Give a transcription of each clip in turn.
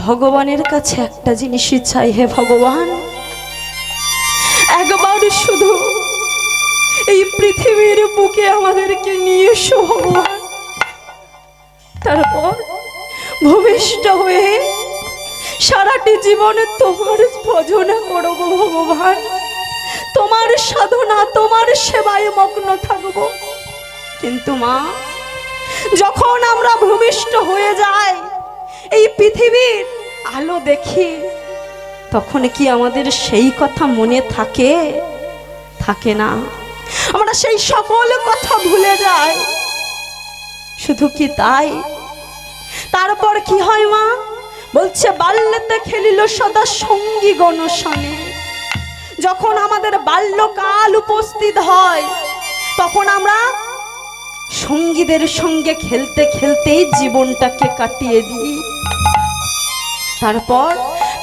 ভগবানের কাছে একটা জিনিসই চাই, হে ভগবান, একবার শুধু এই পৃথিবীর বুকে আমাদেরকে নিয়ে এসো ভগবান। তারপর ভূমিষ্ঠ হয়ে সারাটি জীবনে তোমার ভজনা করব ভগবান, তোমার সাধনা তোমার সেবায় মগ্ন থাকব। কিন্তু মা, যখন আমরা ভূমিষ্ঠ হয়ে যাই, এই পৃথিবীর আলো দেখি, তখন কি আমাদের সেই কথা মনে থাকে? থাকে না। আমরা সেই সকল কথা ভুলে যাই। শুধু কি তাই, তারপর কি হয় মা? বলছে বাল্যতে খেলিল সদা সঙ্গী গণসনে। যখন আমাদের বাল্যকাল উপস্থিত হয়, তখন আমরা সঙ্গীদের সঙ্গে খেলতে খেলতেই জীবনটাকে কাটিয়ে দিই। তারপর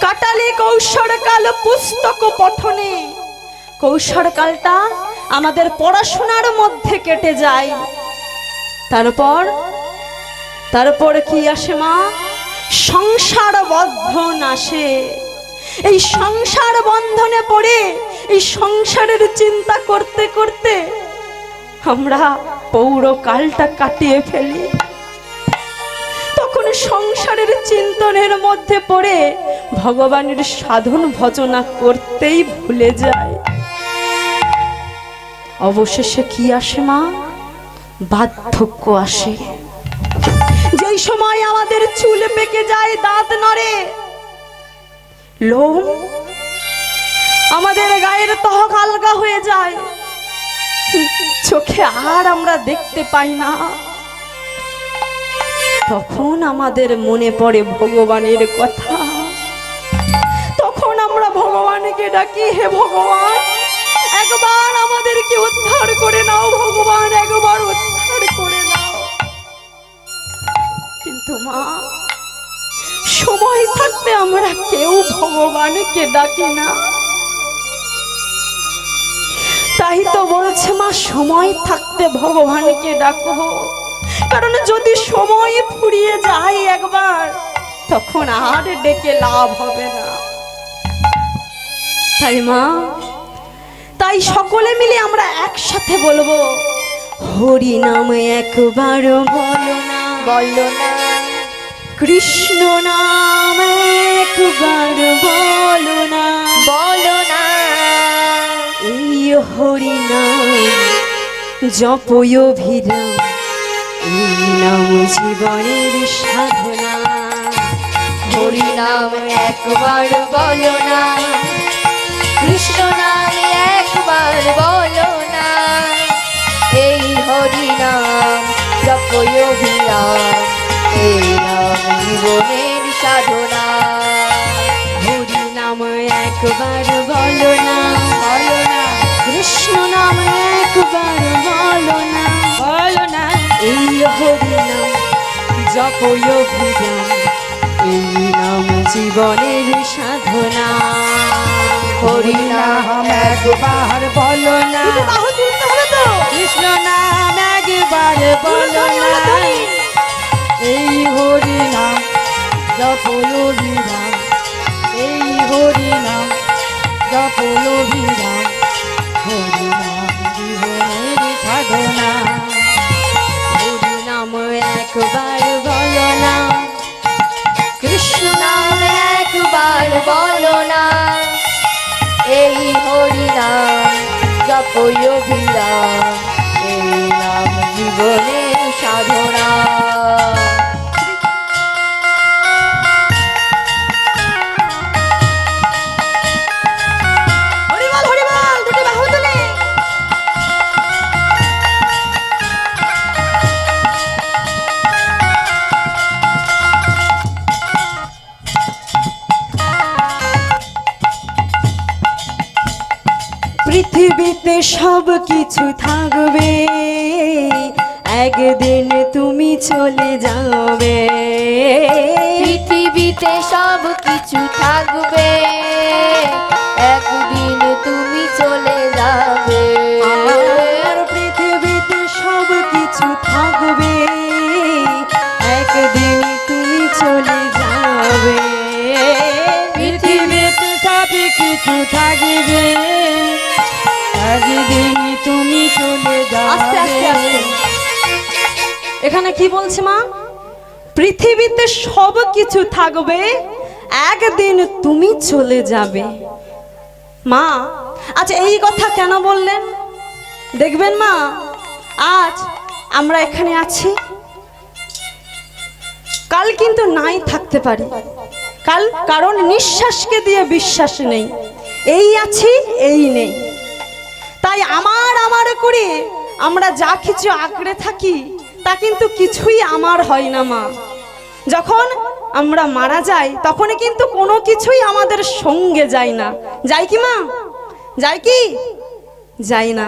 কাটালি কৈশোরকাল পুস্তক পঠনে। কৈশোরকালটা আমাদের পড়াশোনার মধ্যে কেটে যায়। তারপর কি আসে মা? সংসার বন্ধন আসে। এই সংসার বন্ধনে পড়ে এই সংসারের চিন্তা করতে করতে আমরা পৌরকালটা কাটিয়ে ফেলি। তখন সংসারের চিন্তনের মধ্যে পড়ে ভগবানের সাধন ভজনা করতেই ভুলে যায়। অবশেষে কি আসে মা? বার্ধক্য আসে। যেই সময় আমাদের চুল পেকে যায়, দাঁত নড়ে, লোম আমাদের গায়ের ত্বক আলগা হয়ে যায়, চোখে আর আমরা দেখতে পাই না, তখন আমাদের মনে পড়ে ভগবানের কথা। তখন আমরা ভগবানকে ডাকি, হে ভগবান, একবার আমাদেরকে উদ্ধার করে নাও ভগবান, একবার উদ্ধার করে নাও। কিন্তু মা, সময় থাকতে আমরা কেউ ভগবানকে ডাকি না। তাই তো বলছে মা, সময় থাকতে ভগবানকে ডাকো, কারণ যদি সময় ফুরিয়ে যায় একবার, তখন আর ডেকে লাভ হবে না। তাই মা, তাই সকলে মিলে আমরা একসাথে বলবো, হরি নাম একবার বলো না, বলো না, কৃষ্ণ নাম একবার বলো না, বলো না, এই হরি নাম জপয় অভিরাম, এই নাম জীবনের সাধনা। হরি নাম একবার বলো না, কৃষ্ণ নাম একবার বলো না, এই হরি নাম জপয় অভিরাম, এই নাম জীবনের সাধনা। হরি নাম একবার বলো না, বলো না, কৃষ্ণ নাম একবার বলো না, বলো না, এই হরি নাম জপয় অভিরাম, এই নাম জীবনের সাধনা। হরি নাম একবার বলো না, কৃষ্ণ নাম একবার বলো না, এই হরি নাম জপয় অভিরাম, এই হরি নাম জপয় অভিরাম, হরি নাম জীবনের সাধনা। হরি নাম একবার বলো না, কৃষ্ণ নাম একবার বলো না, এই হরি নাম জপয় অভিরাম, এই নাম জীবনের সাধনা। পৃথিবীতে সব কিছু থাকবে, একদিন তুমি চলে যাবে। পৃথিবীতে সব কিছু থাকবে, একদিন তুমি চলে যাবে। আর পৃথিবীতে সব কিছু থাকবে, একদিন তুমি চলে যাবে। থাকবে, একদিন তুমি চলে আস্তে আস্তে যাবে। আস্তে। এখানে কি বলছে মা? পৃথিবীতে সব কিছু থাকবে, একদিন তুমি চলে যাবে। মা আচ্ছা এই কথা কেন বললেন? দেখবেন মা, আজ আমরা এখানে আছি, কাল কিন্তু নাই থাকতে পারি। কাল কারণ নিঃশ্বাসকে দিয়ে বিশ্বাস নেই, এই আছি এই নেই। তাই আমার আমার করে আমরা যা কিছু আঁকড়ে থাকি তা কিন্তু কিছুই আমার হয় না মা। যখন আমরা মারা যাই তখন কিন্তু কোনো কিছুই আমাদের সঙ্গে যায় না। যায় কি মা? যায় কি? যায় না।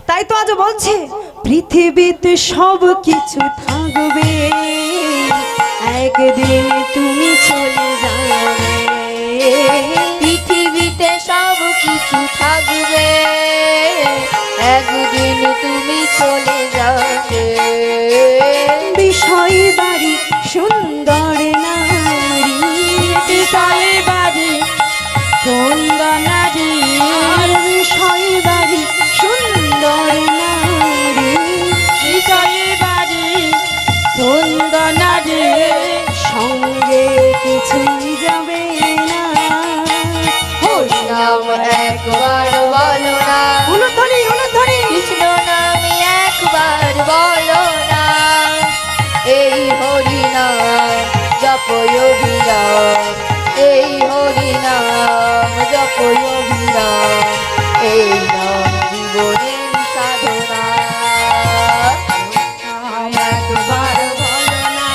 তাই তো আজ বলছে পৃথিবীতে সব কিছু থাকবে, একদিন তুমি চলে যাবে। পৃথিবীতে সব কিছু থাকবে, একদিন তুমি চলে যাবে। বিষয় বাড়ি সুন্দর নারী, বিষয় বাড়ি সুন্দর নারী, আর বিষয় বাড়ি সুন্দর নারী, বিষয় বাড়ি সুন্দর নারী, সঙ্গে কিছুই যাবে না। হরি নাম একবার বলো না, অনুধ্বনি অনুধ্বনি। কৃষ্ণ নাম একবার বলো না, এই হরি নাম জপ অভিরাম, এই হরি নাম জপ অভিরাম, এই নাম জীবনের সাধনা। একবার বলো না,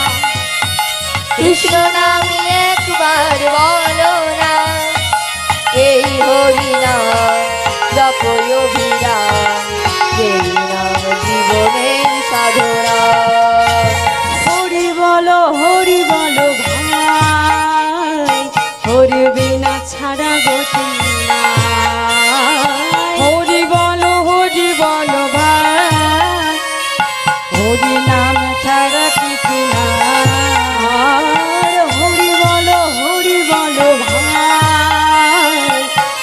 কৃষ্ণ নাম একবার বলো না, এই হরি নাম জপ অভিরাম, এই নাম জীবনের সাধনা। হরি বলো ভাই, হরি বিনা ছাড়া গতি নাই। হরি বলো ভাই, হরি নাম ছাড়া কিছু না। আর হরি বলো ভাই,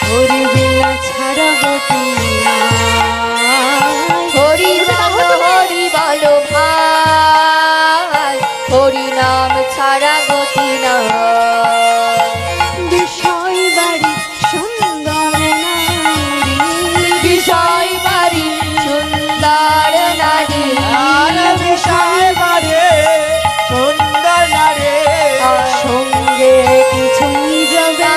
হরি বিনা ছাড়া গতি নাই। হরি বলো ভাই, হরি নাম ছাড়া গতি না। বিষয় বাড়ি সুন্দর নারী, বিষয় বাড়ি সুন্দর নারী, আর বিষয় বাড়ি সুন্দর নারী, সঙ্গে কিছুই যাবে না।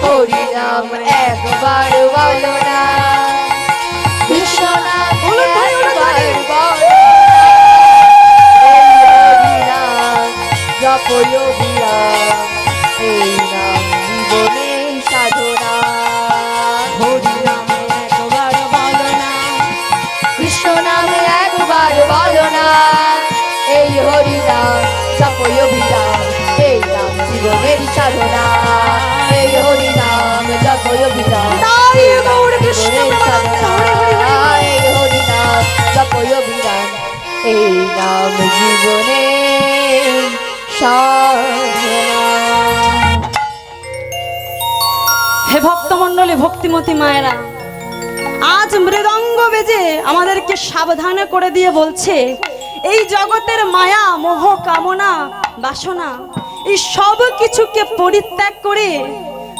হরি নাম একবার বলো না, কৃষ্ণ নাম একবার বলো, এই হরি নাম জপ অভিরাম, এই নাম জীবনের সাধনা। হরি নাম একবার বলো না, কৃষ্ণ নাম একবার বলো না, এই হরি নাম জপ অভিরাম, এই নাম জীবনের সাধনা, এই হরি নাম জপ অভিরাম, তাই গৌর কৃষ্ণ জীবনের সাধনা, এই হরি নাম জপ অভিরাম, এই নাম জীবনের সাধনা। হে ভক্তমণ্ডলী, ভক্তিমতী মায়েরা, আজ মৃদঙ্গ বেজে আমাদেরকে সাবধান করে দিয়ে বলছে এই জগতের মায়া মোহ কামনা বাসনা এই সব কিছুকে পরিত্যাগ করে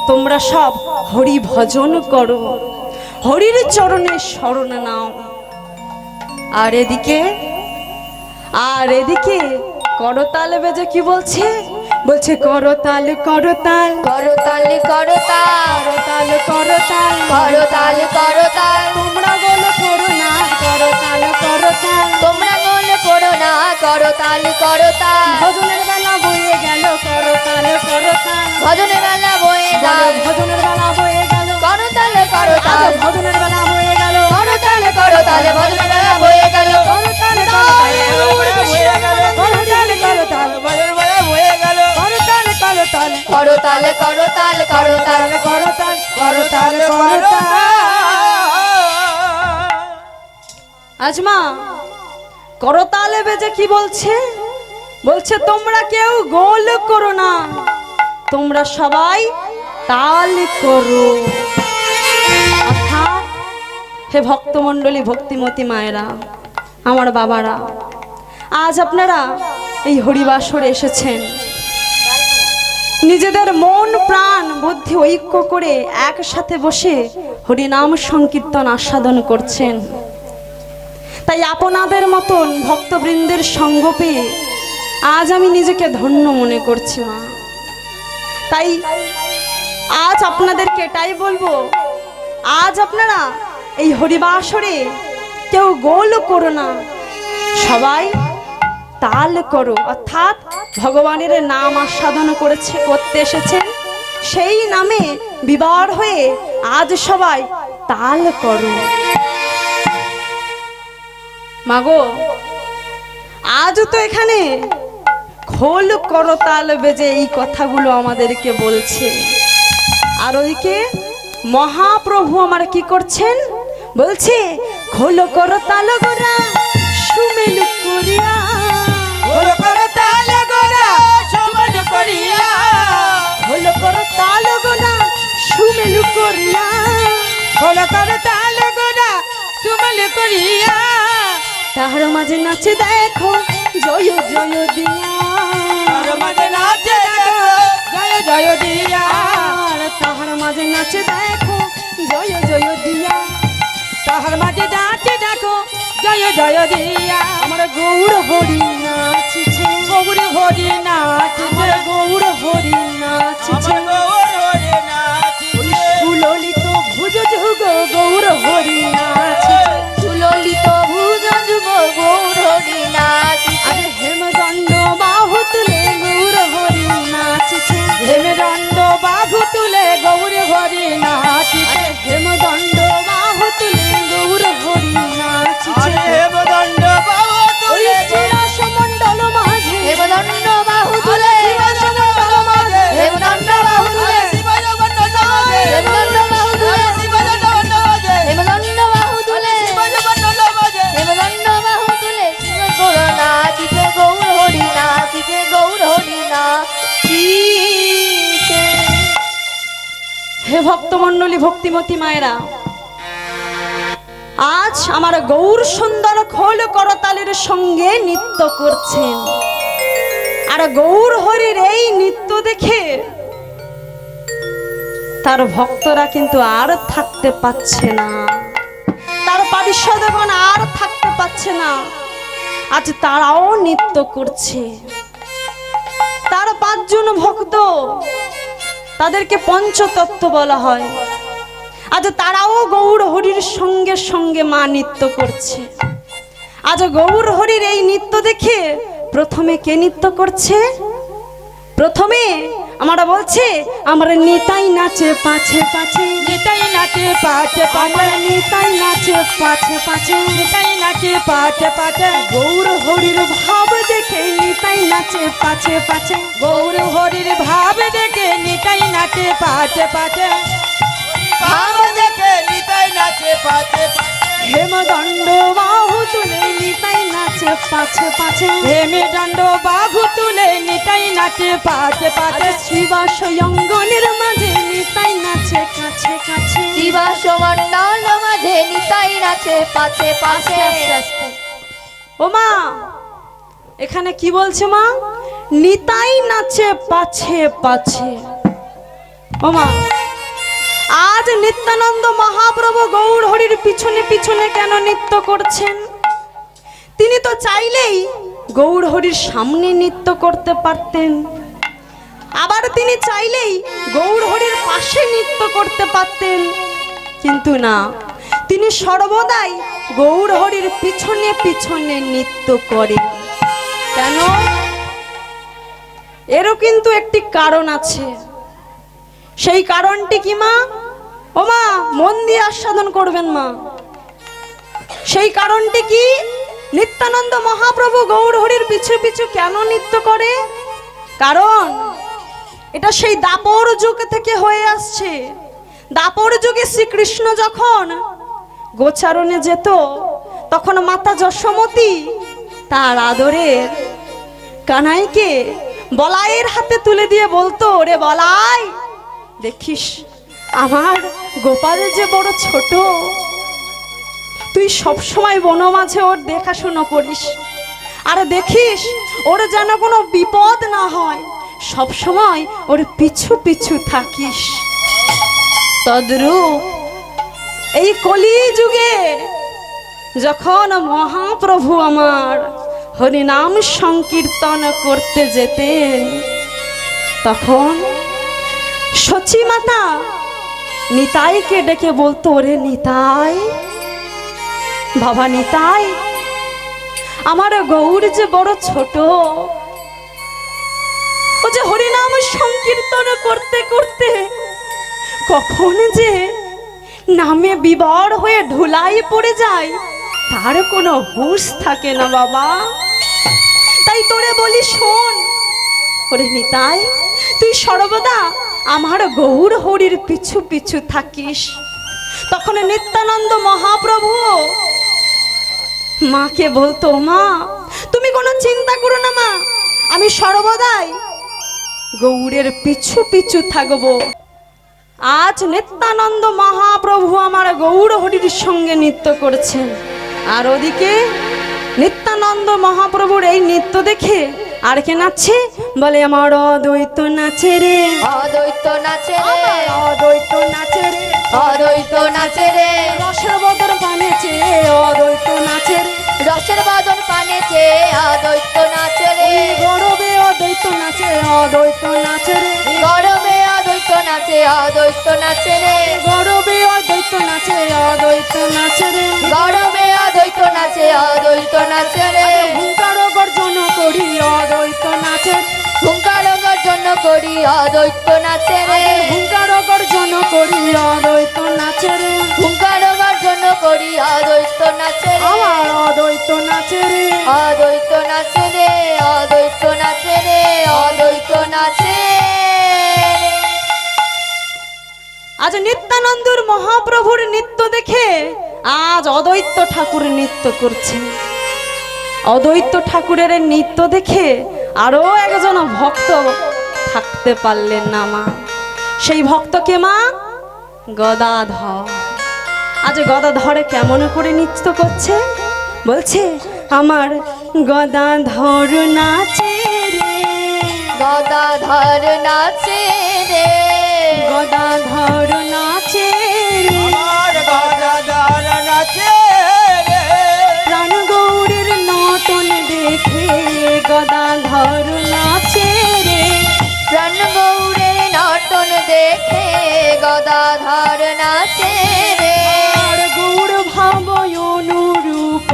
তোমরা সব হরি ভজন করো, হরির চরণে শরণ নাও। আর এদিকে করতাল বেজে কি বলছে? বলছে করতাল করতাল করতাল করতাল করতাল করতাল করতাল করতাল, তোমরা গোল করো না, করতাল করতাল তোমরা গোল করো না, করতাল করতাল, ভজনের বেলা বয়ে গেল, করতাল করতাল ভজনের বেলা বয়ে যাও, ভজনের বেলা বয়ে গেল, করতাল করতাল, ভজনের বেলা বয়ে গেল, করতাল করতাল, ভজনের বেলা বয়ে গেল, করতাল করতাল করতাল করতাল বজর বজর হয়ে গেল, করতাল করতাল করতাল করতাল করতাল, করতাল করতাল করতাল। আজমা করতালে বেজে কি বলছে? বলছে তোমরা কেউ গোল করো না, তোমরা সবাই তাল করো। অর্থাৎ হে ভক্তমণ্ডলী, ভক্তিমতী মায়েরা, আমার বাবারা, আজ আপনারা এই হরিবাসরে এসেছেন, নিজেদের মন প্রাণ বুদ্ধি ঐক্য করে একসাথে বসে হরিনাম সংকীর্তন আস্বাদন করছেন। তাই আপনাদের মতন ভক্তবৃন্দের সঙ্গ পেয়ে আজ আমি নিজেকে ধন্য মনে করছি মা। তাই আজ আপনাদেরকে এটাই বলবো, আজ আপনারা এই হরিবাসরে কেউ গোল করো না, সবাই তাল করো। অর্থাৎ ভগবানের নাম আস্বাদন করতে এসেছেন, সেই নামে বিবার হয়ে আজ সবাই তাল করো। মাগো, আজ তো এখানে খোল করতাল বেজে এই কথাগুলো আমাদেরকে বলছে, আর ওইকে মহাপ্রভু আমার কি করছেন বলছে, খোল করতাল গোরা সুমেলু করিয়া, খোল করতাল গোরা সুমেলু করিয়া, খোল করতাল গোরা সুমেলু করিয়া, খোল করতাল গোরা সুমেলু করিয়া, তাহার মাঝে নাচে দেখো জয় জয় দিয়া, তাহার মাঝে নাচে দেখো জয় জয় দিয়া, তাহার মাঝে নাচে দেখো জয় জয় দিয়া, তাহার মাঝে নাচে দেখো জয় জয় দিয়া। আমার গৌর হরি নাচিছে, গৌর হরি নাচিছে, আমার গৌর হরি নাচিছে, গৌর হরি নাচিছে, সুললিত ভুজ যুগ গৌর হরি নাচিছে, সুললিত ভুজ যুগ গৌর হরি নাচিছে, আরে হেমদণ্ড বাহু তুলে গৌর হরি নাচিছে, হেমদণ্ড বাহু তুলে গৌর হরি নাচিছে, হেমদণ্ড বাহু তুলে গৌর হরি নাচিছে, হেমদণ্ড বাহু ওই তুলে শ্রীরাসমণ্ডল মাঝে, হেমদণ্ড বাহু তুলে, শ্রীরাসমণ্ডল মাঝে, হেমদণ্ড বাহু তুলে, হেমদণ্ড বাহু তুলে, হেমদণ্ড বাহু তুলে, হেমদণ্ড বাহু তুলে, গৌর নাচিছে, গৌর হরি নাচিছে, গৌর হরি নাচিছে। হে ভক্তমণ্ডলী, ভক্তিমতী মায়েরা, আজ আমার গৌর সুন্দর খোল করতালের সঙ্গে নৃত্য করছেন, আর গৌর হরির এই নৃত্য দেখে তার ভক্তরা কিন্তু আর থাকতে পাচ্ছে না, তার পারিষদগণ আর থাকতে পাচ্ছে না, আজ তারাও নৃত্য করছে। তার 5 জন ভক্ত, তাদেরকে পঞ্চতত্ত্ব বলা হয়, আজ তারাও গৌর হরির সঙ্গে সঙ্গে মা নৃত্য করছে। আজ গৌর হরির এই নৃত্য দেখে প্রথমে কে নৃত্য করছে? প্রথমে আমরা বলছে আমরা নিতাই নাচে পাছে পাছে, নিতাই নাচে পাছে আমরা পাছে, নিতাই নাচে পাছে পাছে, নিতাই নাচে পাছে পাছে, গৌর হরির ভাব দেখে নিতাই নাচে পাছে পাছে, গৌর হরির ভাব দেখে নিতাই নাচে পাছে পাছে, ভাব দেখে নিতাই নাচে পাছে পাছে, হেমদণ্ড বাহু তুলে নিতাই নাচে পাছে পাছে, হেমদণ্ড বাহু তুলে নিতাই নাচে পাছে পাছে, শ্রীবাস অঙ্গনের মাঝে নিতাই নাচে কাছে কাছে। শিবাস মণ্ডল মাঝে নিতাই নাচে পাছে পাছে। ও মা, এখানে কি বলছে মা? নিতাই নাচে পাছে পাছে। ও মা, আজ নিত্যানন্দ মহাপ্রভু গৌর হরির পিছনে পিছনে কেন নৃত্য করছেন? তিনি তো চাইলেই গৌর হরির সামনে নৃত্য করতে পারতেন, আবার তিনি চাইলেই গৌর হরির পাশে নৃত্য করতে পারতেন, কিন্তু না, তিনি সর্বদাই গৌর হরির পিছনে পিছনে নৃত্য করেন। কেন? এরও কিন্তু একটি কারণ আছে। সেই কারণটি কি মা? ও মা, মন দিয়ে আস্বাদন করবেন মা। সেই কারণটি কি? নিত্যানন্দ মহাপ্রভু গৌর হরির পিছু পিছু কেন নৃত্য করে? কারণ এটা সেই দাপর যুগ থেকে হয়ে আসছে। দাপর যুগে শ্রীকৃষ্ণ যখন গোচারণে যেত, তখন মাতা যশোমতী তার আদরের কানাইকে বলাইয়ের হাতে তুলে দিয়ে বলতো, রে বলাই, দেখিস আমার গোপাল যে বড় ছোট, তুই সবসময় বন মাঝে ওর দেখাশোনা করিস, আর দেখিস ওর যেন কোনো বিপদ না হয়, সব সময় ওর পিছু পিছু থাকিস। তদ্রূপ এই কলি যুগে যখন মহাপ্রভু আমার হরিনাম সংকীর্তন করতে যেতেন, তখন সচী মাতা নিতাইকে ডেকে বলতো, ওরে নিতাই, বাবা নিতাই, আমার গৌর যে বড় ছোট, ও যে হরিনাম সংকীর্তন করতে করতে কখন যে নামে বিবর হয়ে ধুলাই পড়ে যায়, তার কোনো হুঁশ থাকে না বাবা। তাই তোরে বলি শোন, ওরে নিতাই, তুই সর্বদা আমার গৌর হরির পিছু পিছু থাকিস। তখন নিত্যানন্দ মহাপ্রভু মাকে বলতো, মা তুমি কোনো চিন্তা করো না মা, আমি সর্বদাই গৌরের পিছু পিছু থাকবো। আজ নিত্যানন্দ মহাপ্রভু আমার গৌর হরির সঙ্গে নৃত্য করছেন, আর ওদিকে নিত্যানন্দ মহাপ্রভুর এই নৃত্য দেখে আর কে নাচছে, বলে আমার অদ্বৈত নাচে রে, অদ্বৈত নাচে রে, অদ্বৈত নাচে রে, অদ্বৈত নাচে রে, রসের বদর পানেছে অদ্বৈত নাচে রে, রসের বাদন পানেছে অদ্বৈত নাচে রে, গৌরবে অদ্বৈত নাচে অদ্বৈত নাচে রে, গরমে অদ্বৈত নাচে অদ্বৈত নাচে রে, গৌরবে অদ্বৈত নাচে অদ্বৈত নাচে রে, গরমে অদ্বৈত নাচে অদ্বৈত নাচে রে, হুঙ্কার গর্জন করি অদ্বৈত নাচে, হুঙ্কার গর্জন করি অদ্বৈত নাচে রে, হুঙ্কার গর্জন করি অদ্বৈত নাচে রে, হুঙ্কার গর্জন করি অদ্বৈত নাচে রে, আমার অদ্বৈত নাচে রে, অদ্বৈত নাচে রে, অদ্বৈত নাচে রে, অদ্বৈত নাচে রে। আজ নিত্যানন্দর মহাপ্রভুর নৃত্য দেখে আজ অদ্বৈত ঠাকুর নৃত্য করছেন। অদ্বৈত ঠাকুরের নৃত্য দেখে আরো একজন ভক্ত থাকতে পারলেন না মা, সেই ভক্তকে মা গদাধর। আজ গদাধরে কেমন করে নৃত্য করছে, বলছে আমার গদাধর নাচে রে, গদাধর নাচে রে, গদাধর নাচে রে, আমার গদাধর নাচে রে, প্রাণ গৌরের নটন দেখে গদাধর নাচে রে, প্রাণ গৌরের নটন দেখে গদাধর নাচে রে, আর গৌর ভাব অনুরূপ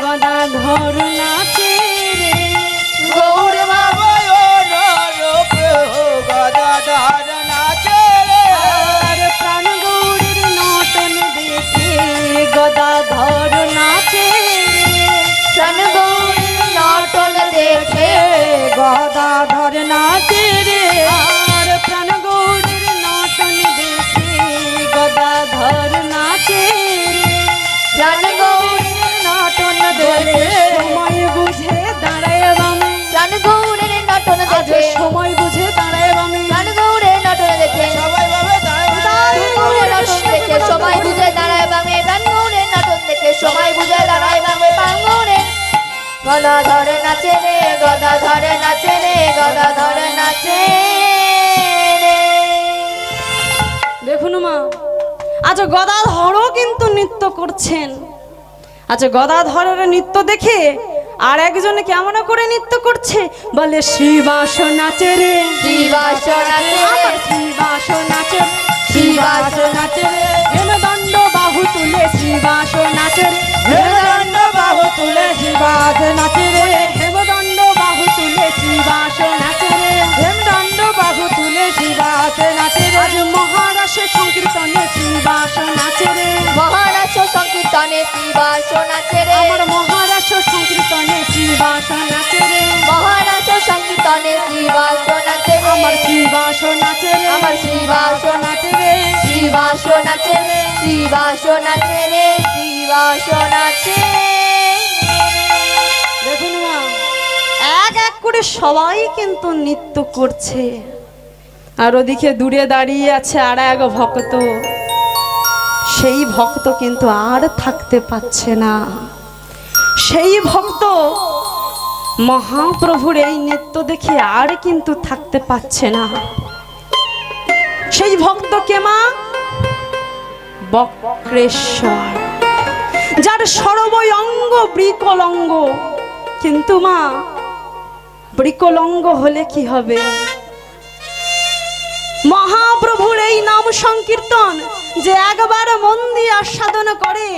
গদাধর নাচে রে, গৌর বাবয় নরূপ গদাধর নাচে রে, আর প্রাণ গৌরের নটন দেখে গদাধর নাচে রে, প্রাণ গৌরের নটন দেখে গদাধর নাচে রে, আর প্রাণ গৌরের নটন দেখে গদাধর নাচে রে, প্রাণ গৌরের নটন দেখে সময় বুঝে দাঁড়ায় বামে, প্রাণ গৌরের নটন আজ দেখে সময় বুঝে দাঁড়ায় বামে, প্রাণ গৌরের নটন দেখে সবাই ভাবে দাঁড়ায় গৌরের নটন দেখে সময় বুঝে দাঁড়ায় বামে, প্রাণ গৌরের নটন দেখে সময় বুঝে দাঁড়ায় বামে, প্রাণ গৌরের গদাধর নাচে রে, গদাধর নাচে রে, গদাধর নাচে রে। দেখুন মা, আজ গদাধরও কিন্তু নৃত্য করছেন। আজ গদাধরের নৃত্য দেখে আর একজন কেমন করে নৃত্য করছে, বলে শ্রীবাস নাচে রে, শ্রীবাস নাচে রে, আমার শ্রীবাস নাচে রে, শ্রীবাস নাচে রে, হেমদণ্ড বাহু তুলে শ্রীবাস নাচে রে, হেমদণ্ড বাহু তুলে শিবাস নাচে রে, হেমদণ্ড বাহু তুলে শ্রীবাস নাচে রে, হেমদণ্ড বাহু তুলে শিবাস নাচে রে, আজ মহারাষ্ট্র সংকীর্তনে শ্রীবাস নাচে রে, মহারাষ্ট্র সংকীর্তনে শ্রীবাস নাচে রে, আমার মহারাষ্ট্র সংকীর্তনে শ্রীবাস নাচে রে, মহারাষ্ট্র সংকীর্তনে শ্রীবাস নাচে রে, আমার শ্রীবাস নাচে রে, আমার শ্রীবাস নাচে রে, শ্রীবাস নাচে রে, শ্রীবাস নাচে রে, শ্রীবাস নাচে রে। দেখুন মা, এক এক করে সবাই কিন্তু নৃত্য করছে। আর ওদিকে দূরে দাঁড়িয়ে আছে আর এক ভক্ত। সেই ভক্ত কিন্তু আর থাকতে পারছে না। সেই ভক্ত মহাপ্রভুর এই নৃত্য দেখে আর কিন্তু থাকতে পারছে না। সেই ভক্ত কে মা? বক্রেশ্বর, যার সর্বই অঙ্গ বৃকলঙ্গ। কিন্তু মা, বৃকলঙ্গ হলে কি হবে? মহাপ্রভুর এই নাম সংকীর্তন যে একবার মন দিয়ে আস্বাদন করে,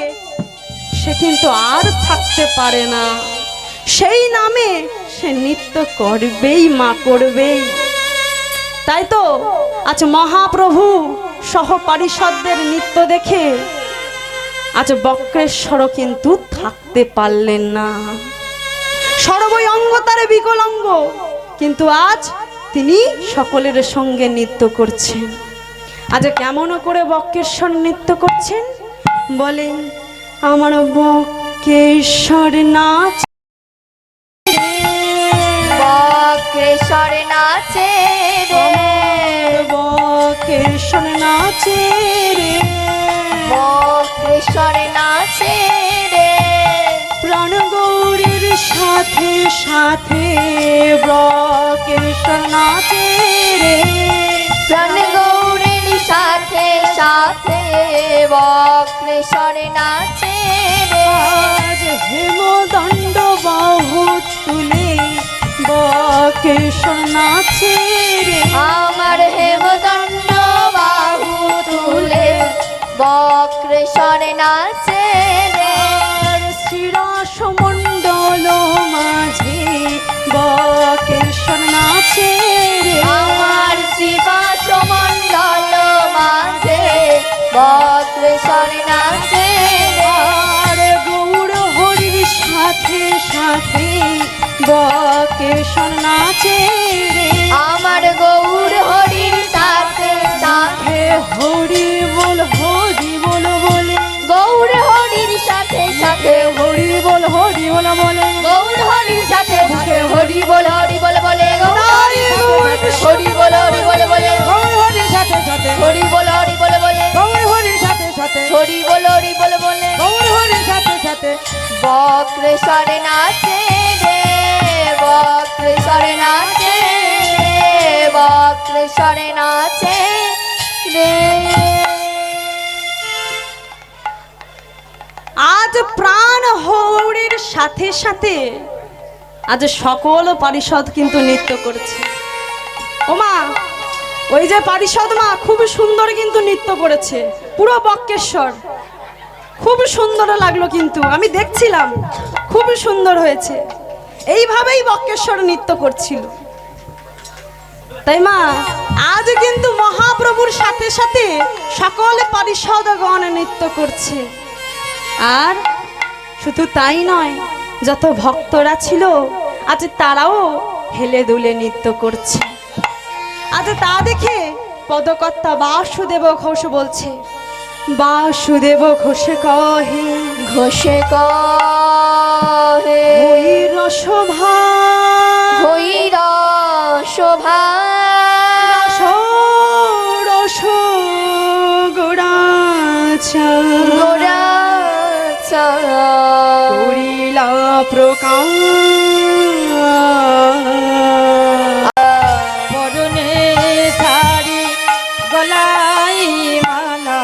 সে কিন্তু আর থাকতে পারে না। সেই নামে সে নৃত্য করবেই মা, করবেই। তাই তো আজ মহাপ্রভু সহ পারিষদদের নৃত্য দেখে আজ বক্রেশ্বরও কিন্তু থাকতে পারলেন না। সর্বই অঙ্গ তার বিকলাঙ্গ, কিন্তু আজ তিনি সকলের সঙ্গে নৃত্য করছেন। আজ কেমন করে বক্রেশ্বর নৃত্য করছেন বলেন? আমার বক্রেশ্বর নাচ, বক্রেশ্বর নাচে রে, বক্রেশ্বর নাচে রে, বক্রেশ্বর নাচে রে, প্রাণ গৌরীর সাথে সাথে বক্রেশ্বর নাচে রে, প্রাণ গৌরীর সাথে সাথে বক্রেশ্বর নাচে রে। আজ হেমদণ্ড বাহু তুলে বক্রেশ্বর নাচে রে, আমার হেমদণ্ড বাহু তুলে বক্রেশ্বর নাচে রে। আর শিরাস মণ্ডল মাঝে বক্রেশ্বর নাচে রে, আমার শিবাস মণ্ডল মাঝে বক্রেশ্বর নাচে রে। আর গৌর হরির সাথে সাথে বক্রেশ্বর নাচে রে, আমার গৌর হরির সাথে সাথে হে হরি বল বলে, গৌর হরির সাথে সাথে হরি বল বলে, গৌর হরির সাথে সাথে হরি বল বলে, নারী গৌর হরি বল বলে, গৌর হরির সাথে সাথে, হরি বল বলে, গৌর হরির সাথে সাথে, হরি বল বলে। গৌর হরির সাথে সাথে বক্রেশ্বর নাচে রে, বক্রেশ্বর নাচে রে, বক্রেশ্বর নাচে রে। আজ প্রাণ হরির সাথে সাথে আজ সকল পারিষদ কিন্তু নৃত্য করছে। ও মা, ওই যে পারিষদ মা খুব সুন্দর কিন্তু নৃত্য করেছে, পুরো বক্রেশ্বর খুব সুন্দর লাগলো, কিন্তু আমি দেখছিলাম খুব সুন্দর হয়েছে। এইভাবেই বক্রেশ্বর নৃত্য করছিল। তাই মা, আজ কিন্তু মহাপ্রভুর সাথে সাথে সকল পারিষদগণ নৃত্য করছে। আর শুধু তাই নয়, যত ভক্তরা ছিল আজ তারাও হেলে দুলে নৃত্য করছে। আজ তা দেখে পদকর্তা বাসুদেব ঘোষ বলছে, বাসুদেব ঘোষ কহে, ঘোষে কহে হইর শোভা, হইর শোভা, রস রস গোড়াচা, গোরাচা করিলা প্রকাশ, পরনে শাড়ি গলাই মালা,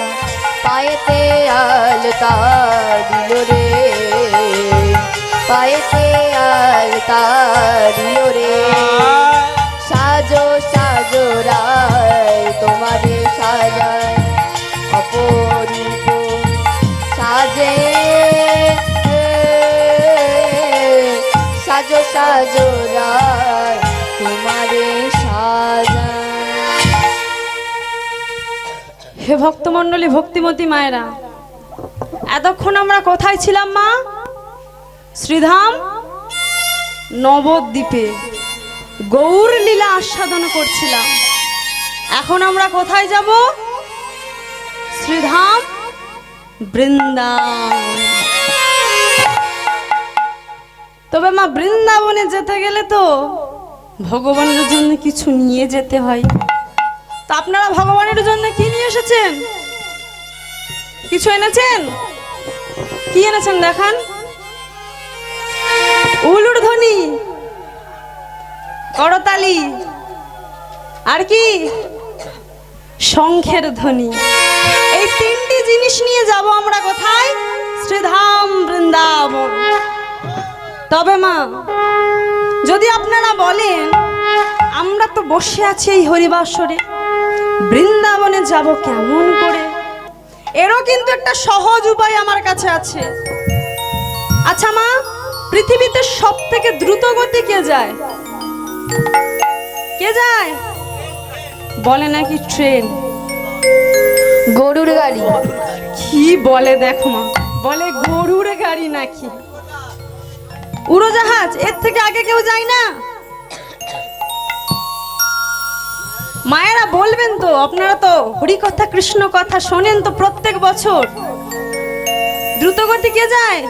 পায়েতে আলতা দিল রে, পায়েতে আলতা দিল রে। সাজো সাজো রায় তোমারে সাজায় অপরূপ সাজে, সাজো সাজো রায় তোমারে সাজায়। হে ভক্তমণ্ডলী, ভক্তিমতী মায়েরা, এতক্ষণ আমরা কোথায় ছিলাম মা? শ্রীধাম নবদ্বীপে গৌর লীলা আস্বাদন করছিলাম। এখন আমরা কোথায় যাব? শ্রীধাম বৃন্দাবন। তবে মা, বৃন্দাবনে যেতে গেলে তো ভগবানের জন্য কিছু নিয়ে যেতে হয়। তা আপনারা ভগবানের জন্য কি নিয়ে এসেছেন? কিছু এনেছেন? কি এনেছেন দেখান। উলুর ধ্বনি, করতালি, আর কি শঙ্খের ধ্বনি। এই তিনটি জিনিস নিয়ে যাব আমরা কোথায়? শ্রীধাম বৃন্দাবন। তবে মা, যদি আপনারা বলেন আমরা তো বসে আছি এই হরিবাসরে, বৃন্দাবনে যাব কেমন করে, এরও কিন্তু একটা সহজ উপায় আমার কাছে আছে। আচ্ছা মা, পৃথিবীতে সব থেকে দ্রুত গতি কে যায়? কে যায়? বলে নাকি ট্রেন। গরুর গাড়ি। কি বলে দেখো মা, বলে গরুর গাড়ি নাকি উড়োজাহাজ, এর থেকে আগে কেউ যায় না? মায়েরা বলবেন তো, আপনারা তো হরি কথা কৃষ্ণ কথা শোনেন তো প্রত্যেক বছর। দ্রুতগতি কে যায়?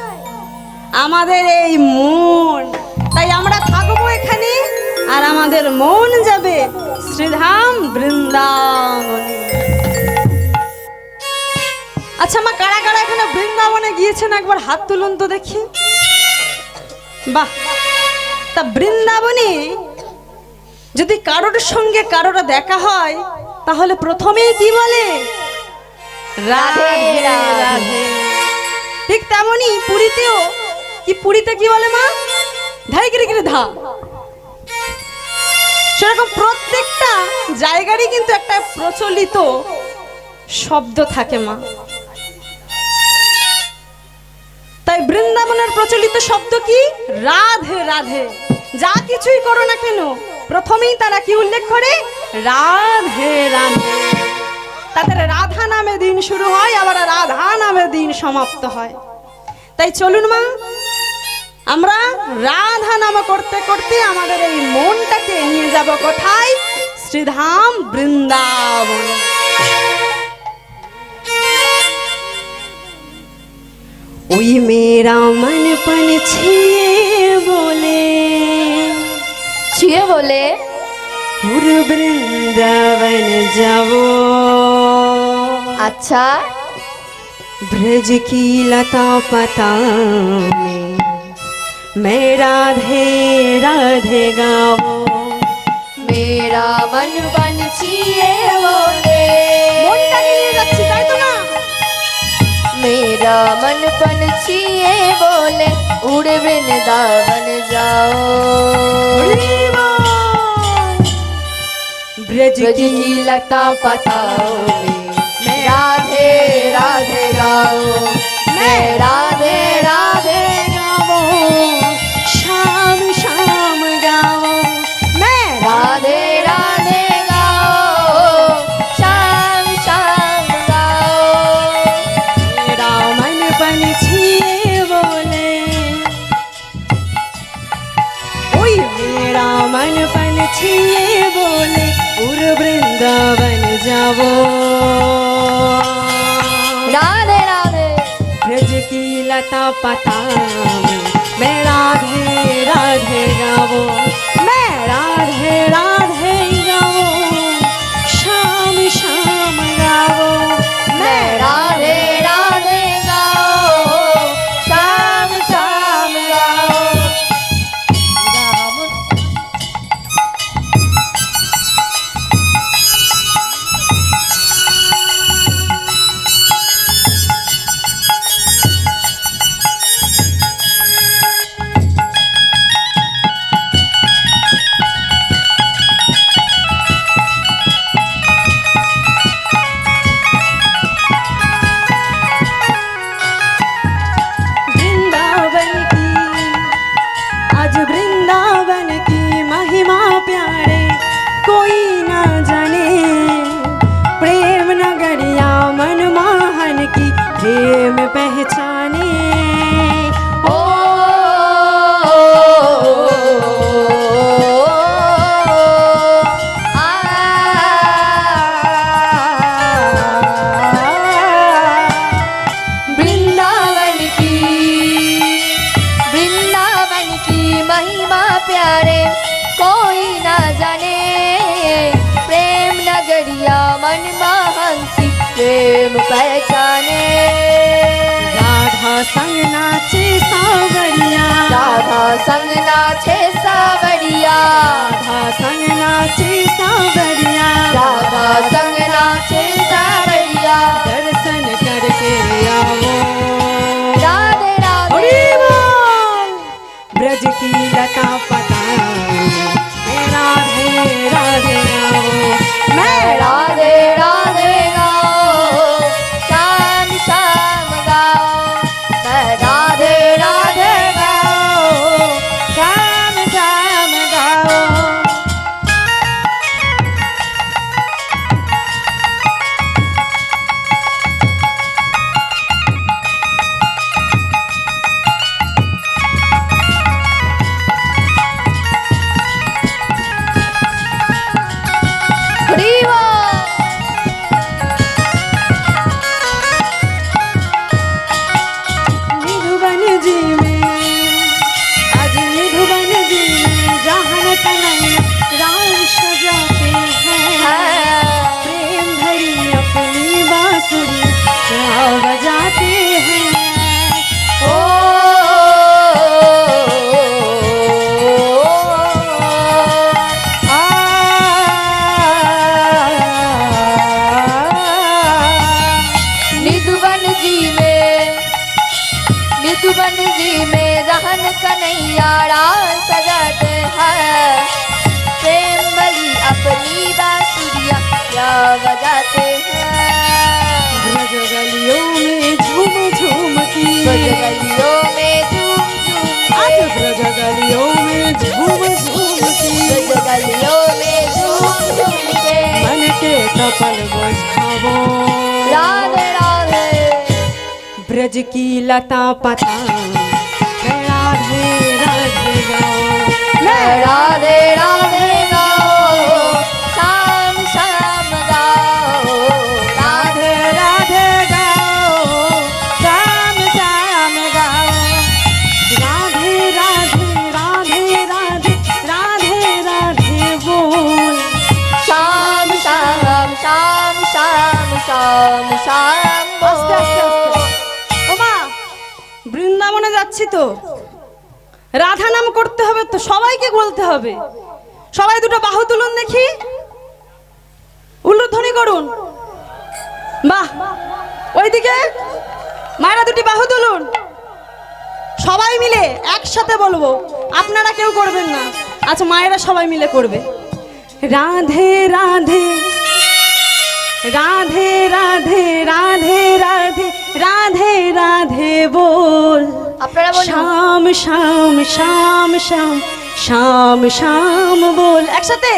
আমাদের এই মন। তাই আমরা থাকবো এখানে, আর আমাদের মন যাবে শ্রীধাম বৃন্দাবনে। আচ্ছা মা, কারা কারা এখানে বৃন্দাবনে গিয়েছেন একবার হাত তুলুন তো দেখি। বাহ, তা বৃন্দাবনে যদি কারোর সঙ্গে কারোর দেখা হয়, তাহলে প্রথমেই কি বলে? রাধে রাধে। ঠিক তেমনি পুরীতেও কি, পুরীতে কি বলে মা? ধাই গিরি গিরি ধা। সেরকম প্রত্যেকটা জায়গারই কিন্তু একটা প্রচলিত শব্দ থাকে মা। তাই বৃন্দাবনের প্রচলিত শব্দ কি? রাধে রাধে। যা কিছুই করো না কেন, প্রথমেই তারা কি উল্লেখ করে? রাধে রাধে। তাদের রাধা নামে দিন শুরু হয়, আবার রাধা নামে দিন সমাপ্ত হয়। তাই চলুন মা, আমরা রাধা নাম করতে করতে আমাদের এই মনটাকে নিয়ে যাব কোথায়? শ্রীধাম বৃন্দাবন। ওই মেরা মন পন ছিয়ে বলে, ছিয়ে বলে পুর বৃন্দাবন যাব। আচ্ছা, ब्रज की लता पता में मैं राधे राधे गाओ। मेरा मन बन छिए बोले, মনটাকে নিয়ে যাচ্ছি, তাই তো না? मेरा मन बन छिए बोले, उड़ वृंदावन जाओ। ब्रज ब्रज की की लता पताओं में मैं राधे राधे गाओ, मैं राधे राधे गाओ, शाम शाम गाओ। मैं राधे राधे गाओ, शाम शाम गाओ। मेरा मन बन छिए बोले, ओई मेरा मन बन छिए बोले, उर वृंदावन जाओ। राधे राधे ब्रज की लता पता में मैं राधे राधे गाओ, मैं राधे राधे गाओ, शाम शाम गाओ। मैं राधे राधे गाओ, शाम शाम गाओ। वृंदावन की, आज वृंदावन की महिमा प्यारे कोई ना जाने। प्रेम नगरिया मनमोहन की प्रेम पहचाने। ओ वृंदावन की महिमा प्यारे कोई ना जाने। प्रेम नगरिया मनमोहन सिंह प्रेम पहचाने। राधा संग नाचे सावरिया, राधा संग नाचे सावरिया, राधा संग नाचे सावरिया, राधा संग नाचे सावरिया। दर्शन करके आओ। राधे राधे हरि बोल। ब्रज की लता पता राधे राधे आओ। मैं राधे राधे गाओ, शाम शाम गाओ। मैं राधे राधे गाओ, शाम शाम गाओ। हरि बोल। निधुवन जी में, आज निधुवन जी में जहन कन्हैया राम सजाते हैं। प्रेम भरी अपनी बांसुरी बजाते हैं। ओ निधुवन जी में, निधुवन जी में रहन कन्हैया राम सजाते हैं। प्रेम भरी अपनी बांसुरियां क्या बजाते हैं। ब्रज गलियों में झूम झूम की, ब्रज गलियों में झूम झूम आज के, ब्रज गलियों में झूम झूम की, ब्रज गलियों में झूम झूम के। मन के तपन बुझावो। राधे राधे ब्रज की लता पता राधे राधे गाओ। मैं राधे राधे गाओ, शाम शाम गाओ। राधे राधे गाओ, शाम शाम गाओ। राधे राधे राधे राधे राधे राधे बोल। शाम शाम शाम शाम शाम शाम আস্তে আস্তে আস্তে। ওমা বৃন্দাবনে যাচ্ছি তো, রাধা নাম করতে হবে তো সবাইকে বলতে হবে। সবাই দুটো বাহু তুলুন দেখি, উল্লুধ্বনি করুন। বাহ, ওইদিকে মায়েরা দুটি বাহু তুলুন। সবাই মিলে একসাথে বলবো, আপনারা কেউ করবেন না। আচ্ছা মায়েরা সবাই মিলে করবে। রাধে রাধে রাধে রাধে রাধে রাধে রাধে রাধে बोल। আপনারা বলুন। শাম শাম শাম শাম শাম শাম बोल। একসাথে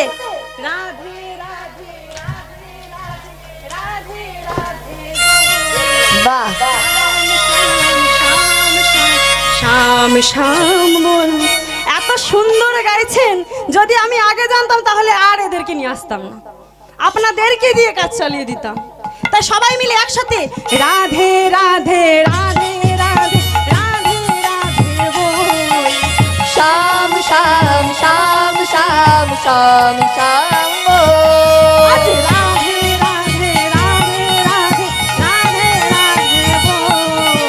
রাধে রাধে রাধে রাধে রাধে বাহ শাম শাম बोल। এত সুন্দর গাইছেন, যদি আমি আগে জানতাম তাহলে আর এদেরকে নিয়ে আসতাম না, আপনাদেরকে দিয়ে কাজ চালিয়ে দিতাম। তাই সবাই মিলে একসাথে রাধে রাধে রাধে রাধে রাধে রাধে बोल। शाम शाम शाम शाम शाम शाम আজ बोल। রাধে রাধে রাধে রাধে রাধে রাধে बोल।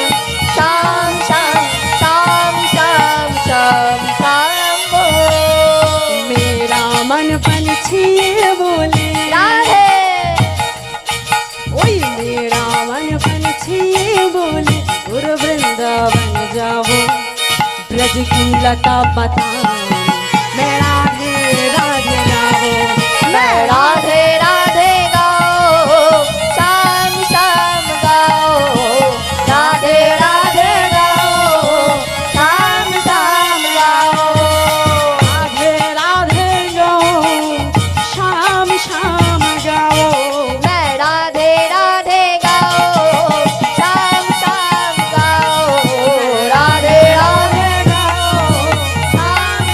शाम शाम शाम शाम शाम शाम बोल। मेरा मन पंछी ये बोले, राधे ओए मेरा मन पंछी ये बोले, और वृंदावन जाओ ब्रज की लता पता। मैं राधे राधे गाओ। मैं राधे राधे गाओ, शाम शाम गाओ। राधे राधे गाओ, शाम शाम गाओ। राधे राधे गाओ, शाम शाम गाओ। मैं राधे राधे गाओ, शाम शाम गाओ। राधे राधे गाओ, शाम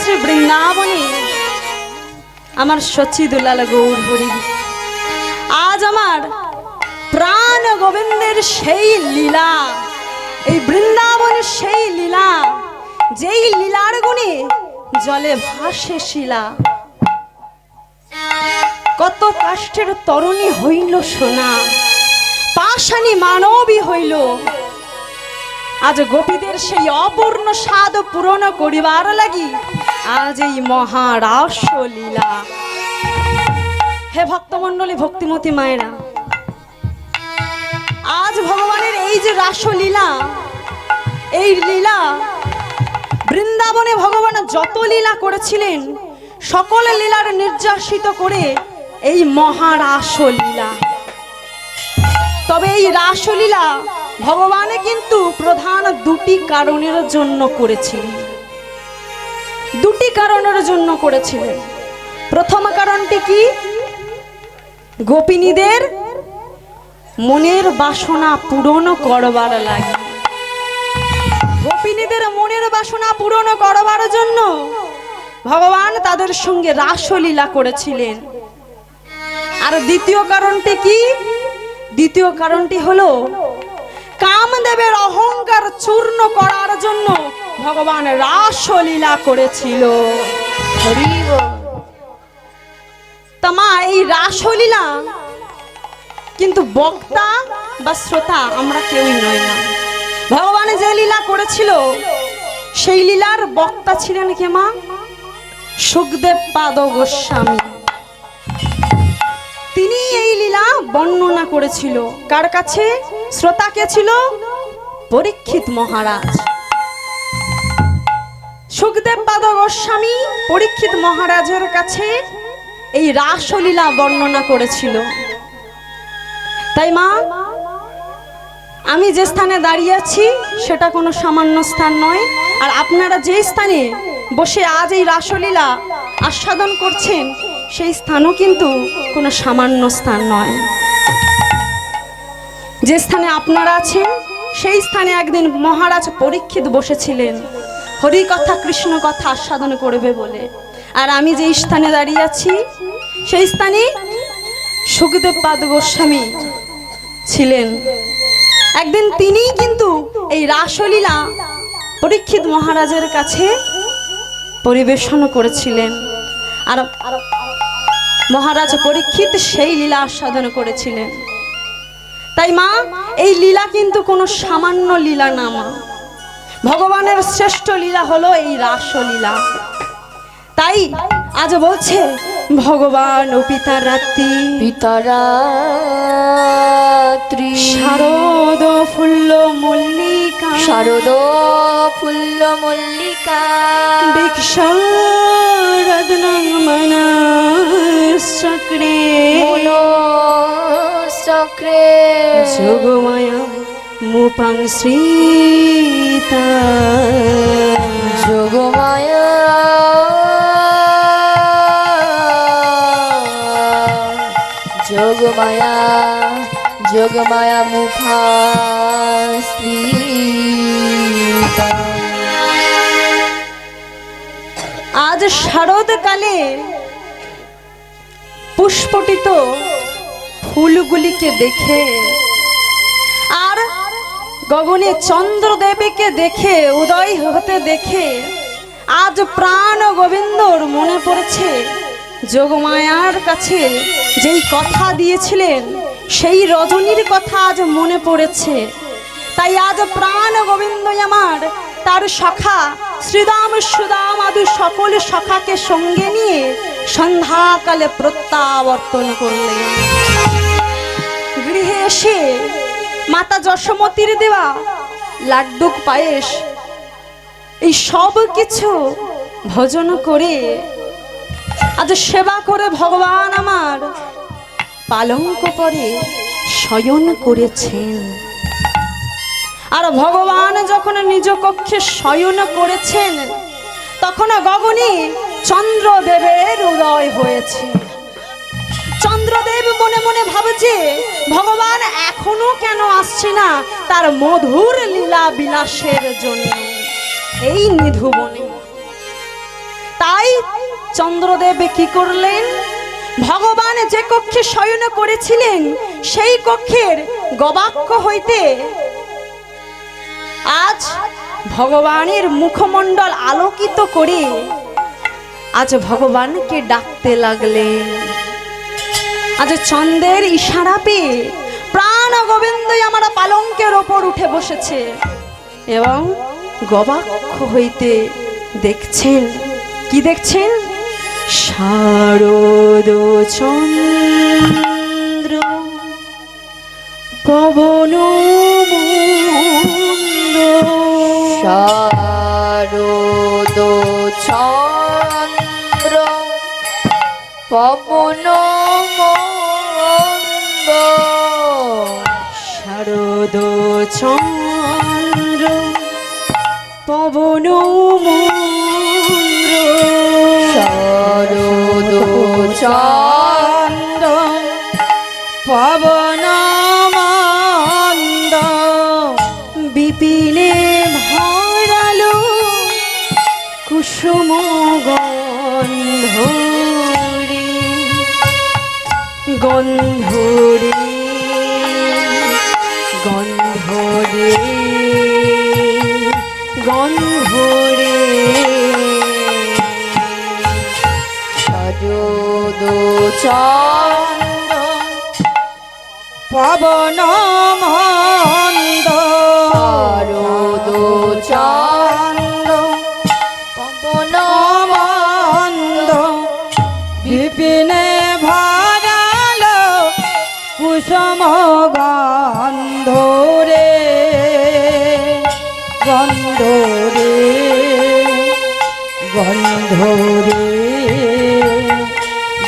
শ্রী বৃন্দাবনে আমার সচিদুলাল গৌর হরি, আজ আমার প্রাণ গোবিন্দের সেই লীলা, এই বৃন্দাবনের সেই লীলা, যেই লীলার গুণে জলে ভাসে শিলা। কত কাষ্ঠের তরুণী হইল সোনা, পাষাণী মানবী হইল। আজ গোপীদের সেই অপূর্ণ স্বাদ পূরণ করিবার লাগি আজ এই মহারাস লীলা। হে ভক্তমণ্ডলী, ভক্তিমতী মায়েরা, আজ ভগবানের এই যে রাসলীলা, এই লীলা বৃন্দাবনে ভগবান যত লীলা করেছিলেন সকল লীলার নির্যাসিত করে এই মহারাসলীলা। তবে এই রাসলীলা ভগবান কিন্তু প্রধান দুটি কারণের জন্য করেছিলেন, দুটি কারণের জন্য করেছিলেন। প্রথম কারণটি কি? গোপিনীদের মনের বাসনা পূরণ করবার লাগে, গোপিনীদের মনের বাসনা পূরণ করবার জন্য ভগবান তাদের সঙ্গে রাসলীলা করেছিলেন। আর দ্বিতীয় কারণটি কি? দ্বিতীয় কারণটি হলো কামদেবের অহংকার চূর্ণ করার জন্য ভগবান রাসলীলা করেছিল। তামা এই রাসলীলা কিন্তু বক্তা বা শ্রোতা আমরা কেউই নই না। ভগবান যে লীলা করেছিল সেই লীলার বক্তা ছিলেন কে মা? সুখদেব পাদ গোস্বামী। তিনি এই লীলা বর্ণনা করেছিল। কার কাছে? শ্রোতা কে ছিল? পরীক্ষিত মহারাজ। সুখদেব পাদ গোস্বামী পরীক্ষিত মহারাজের কাছে এই রাসলীলা বর্ণনা করেছিল। তাই মা, আমি যে স্থানে দাঁড়িয়ে আছি সেটা কোনো সামান্য স্থান নয়, আর আপনারা যে স্থানে বসে আজ এই রাসলীলা আস্বাদন করছেন সেই স্থানও কিন্তু কোনো সামান্য স্থান নয়। যে স্থানে আপনারা আছেন সেই স্থানে একদিন মহারাজ পরীক্ষিত বসেছিলেন হরি কথা কৃষ্ণ কথা আস্বাদন করবে বলে। আর আমি যে স্থানে দাঁড়িয়ে আছি সেই স্থানে সুখদেব পাদ গোস্বামী ছিলেন। একদিন তিনি কিন্তু এই রাসলীলা পরীক্ষিত মহারাজের কাছে পরিবেশন করেছিলেন। আর মহারাজ পরীক্ষিত সেই লীলা আস্বাদন করেছিলেন। তাই মা, এই লীলা কিন্তু কোনো সামান্য লীলা না মা, ভগবানের শ্রেষ্ঠ লীলা হলো এই রাসলীলা। তাই আজ বলছে ভগবান ও পিতার রাত্রি, পিতারাত্রি শারদ ফুল্ল মল্লিকা, শারদ ফুল্ল মল্লিকা বিক্ষরত্নং মনশ্চক্রে মনশ্চক্রে যোগমায়া মুপাং শ্রীতা, যোগমায়া যোগমায়া যোগমায়া মুখাশ্রীতা। আজ শারদকালে পুষ্পটিত ফুলগুলিকে দেখে আর গগনে চন্দ্রদেবীকে দেখে উদয় হতে দেখে আজ প্রাণ গোবিন্দর মনে পড়েছে যোগমায়ার কাছে যেই কথা দিয়েছিলেন সেই রজনীর কথা আজ মনে পড়েছে। তাই আজ প্রাণ গোবিন্দ আমার তার সখা শ্রীদাম সুদাম আদি সকল সখাকে সঙ্গে নিয়ে সন্ধ্যাকালে প্রত্যাবর্তন করলেন। গৃহে এসে মাতা যশোমতীর দেওয়া লাড্ডুক পায়েস এই সব কিছু ভোজন করে আজ সেবা করে ভগবান আমার পালঙ্ক পরে শয়ন করেছেন। আর ভগবান যখন নিজ কক্ষে শয়ন করেছেন তখন গগনে চন্দ্রদেবের উদয় হয়েছে। চন্দ্রদেব মনে মনে ভাবছে ভগবান এখনো কেন আসছে না তার মধুর লীলা বিলাসের জন্য এই নিধুবনে। তাই চন্দ্রদেব কি করলেন, ভগবান যে কক্ষে শয়ন করেছিলেন সেই কক্ষের গবাক্ষ হইতে আজ ভগবানের মুখমণ্ডল আলোকিত করে আজ ভগবানকে ডাকতে লাগলেন। আজ চন্দ্রের ইশারা পেয়ে প্রাণ গোবিন্দ আমার পালঙ্কের ওপর উঠে বসেছে এবং গবাক্ষ হইতে দেখছেন, কি দেখছেন, শারদ চন্দ্র পবন মন্দ। শারদ চন্দ্র পবন মন্দ। শারদ চন্দ্র পবন মন্দ। শারদ চন্দ্র পবন মন্দ। বিপিনে ভরালো কুসুম গন্ধরে, গন্ধরে, গন্ধরে, গন্ধরে। শারদ চন্দ্র পবন মন্দ। শারদ চন্দ্র পবন মন্দ। বিপিনে ভরালো কুসুম গন্ধরে, গন্ধরে, গন্ধরে,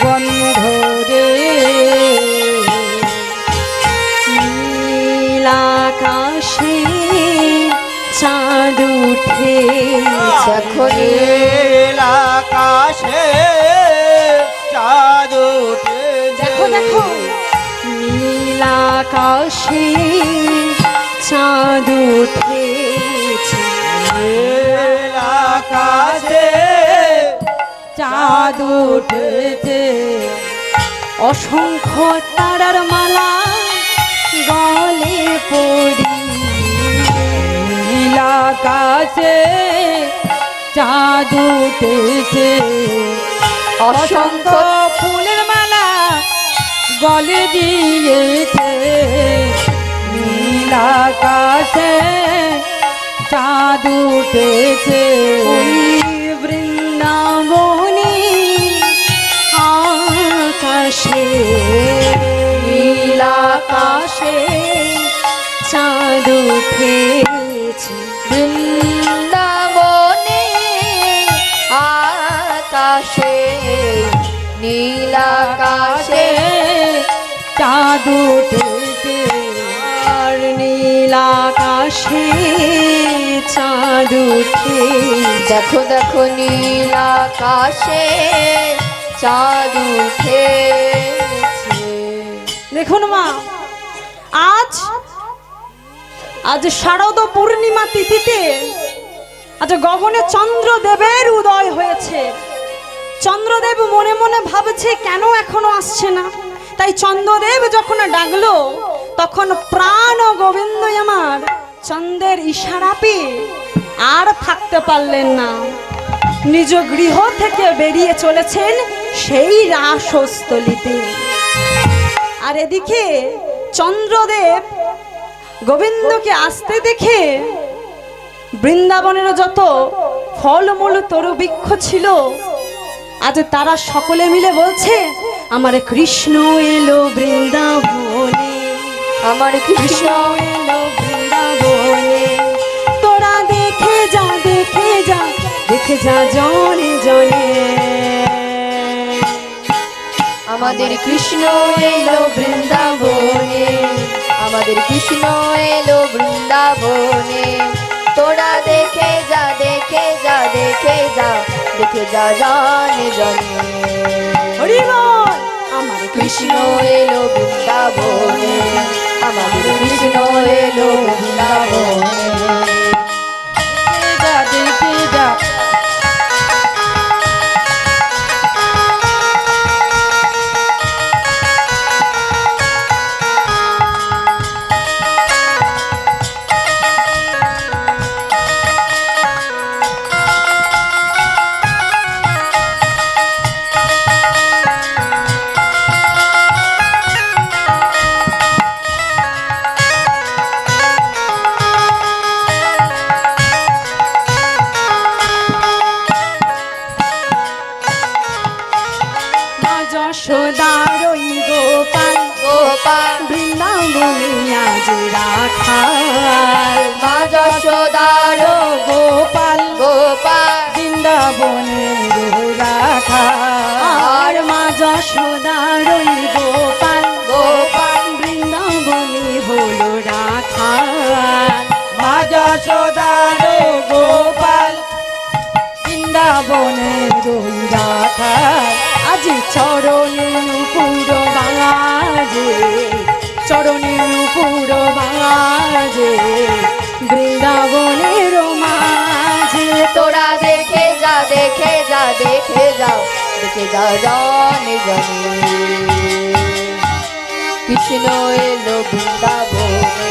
গন্ধরে। নীলাকাশে চাঁদ উঠে, দেখো আকাশে চাঁদ উঠে। দেখো দেখো, নীলাকাশে চাঁদ উঠেছে, আকাশে চাঁদ উঠেছে। অসংখ্য তারার মালা গলে পড়ি, নীলাকাশে চাঁদ উঠেছে। অসংখ্য ফুলের মালা গলে দিয়েছে। নীলাকাশে চাঁদ উঠেছে। ওই বৃন্দাবনে আকাশে, নীলাকাশে চাঁদ উঠেছে, বৃন্দাবনে আকাশে নীলাকাশে চাঁদ উঠেছে। আর নীলাকাশে চাঁদ উঠে। দেখো দেখো নীলাকাশে চাঁদ উঠেছে। দেখুন মা, আজ আজ শারদ পূর্ণিমা তিথিতে আজ গগনে চন্দ্রদেবের উদয় হয়েছে। চন্দ্রদেব মনে মনে ভাবছে কেন এখনো আসছে না, তাই চন্দ্রদেব যখন ডাকলো তখন প্রাণ গোবিন্দ আমার চন্দ্রের ইশারা পেয়ে আর থাকতে পারলেন না, নিজ গৃহ থেকে বেরিয়ে চলেছেন সেই রাসস্থলিতে। আর এদিকে চন্দ্রদেব গোবিন্দকে আসতে দেখে বৃন্দাবনের যত ফলমূল তরুবৃক্ষ ছিল আজ তারা সকলে মিলে বলছে, আমার কৃষ্ণ এলো বৃন্দাবনে, আমার কৃষ্ণ এলো বৃন্দাবনে। তোরা দেখে যা, দেখে যা, দেখে যা জনে জনে। আমাদের কৃষ্ণ এলো বৃন্দাবনে, আমাদের কৃষ্ণ এলো বৃন্দাবনে। তোরা দেখে যা, দেখে যা, দেখে যা, দেখে যা জানে জানে। হরি বল। আমার কৃষ্ণ এলো বৃন্দাবনে, আমাদের কৃষ্ণ এলো বৃন্দাবনে। দেখে যা, দেখে যা, কোথায় আজি চরণে নুপুর বাজে, চরণে নুপুর বাজে, বৃন্দাবনের মাঝে। তোরা দেখে যা দেখে যা দেখে যাও, দেখে যা জানে জানে কৃষ্ণ এলো বৃন্দাবনে,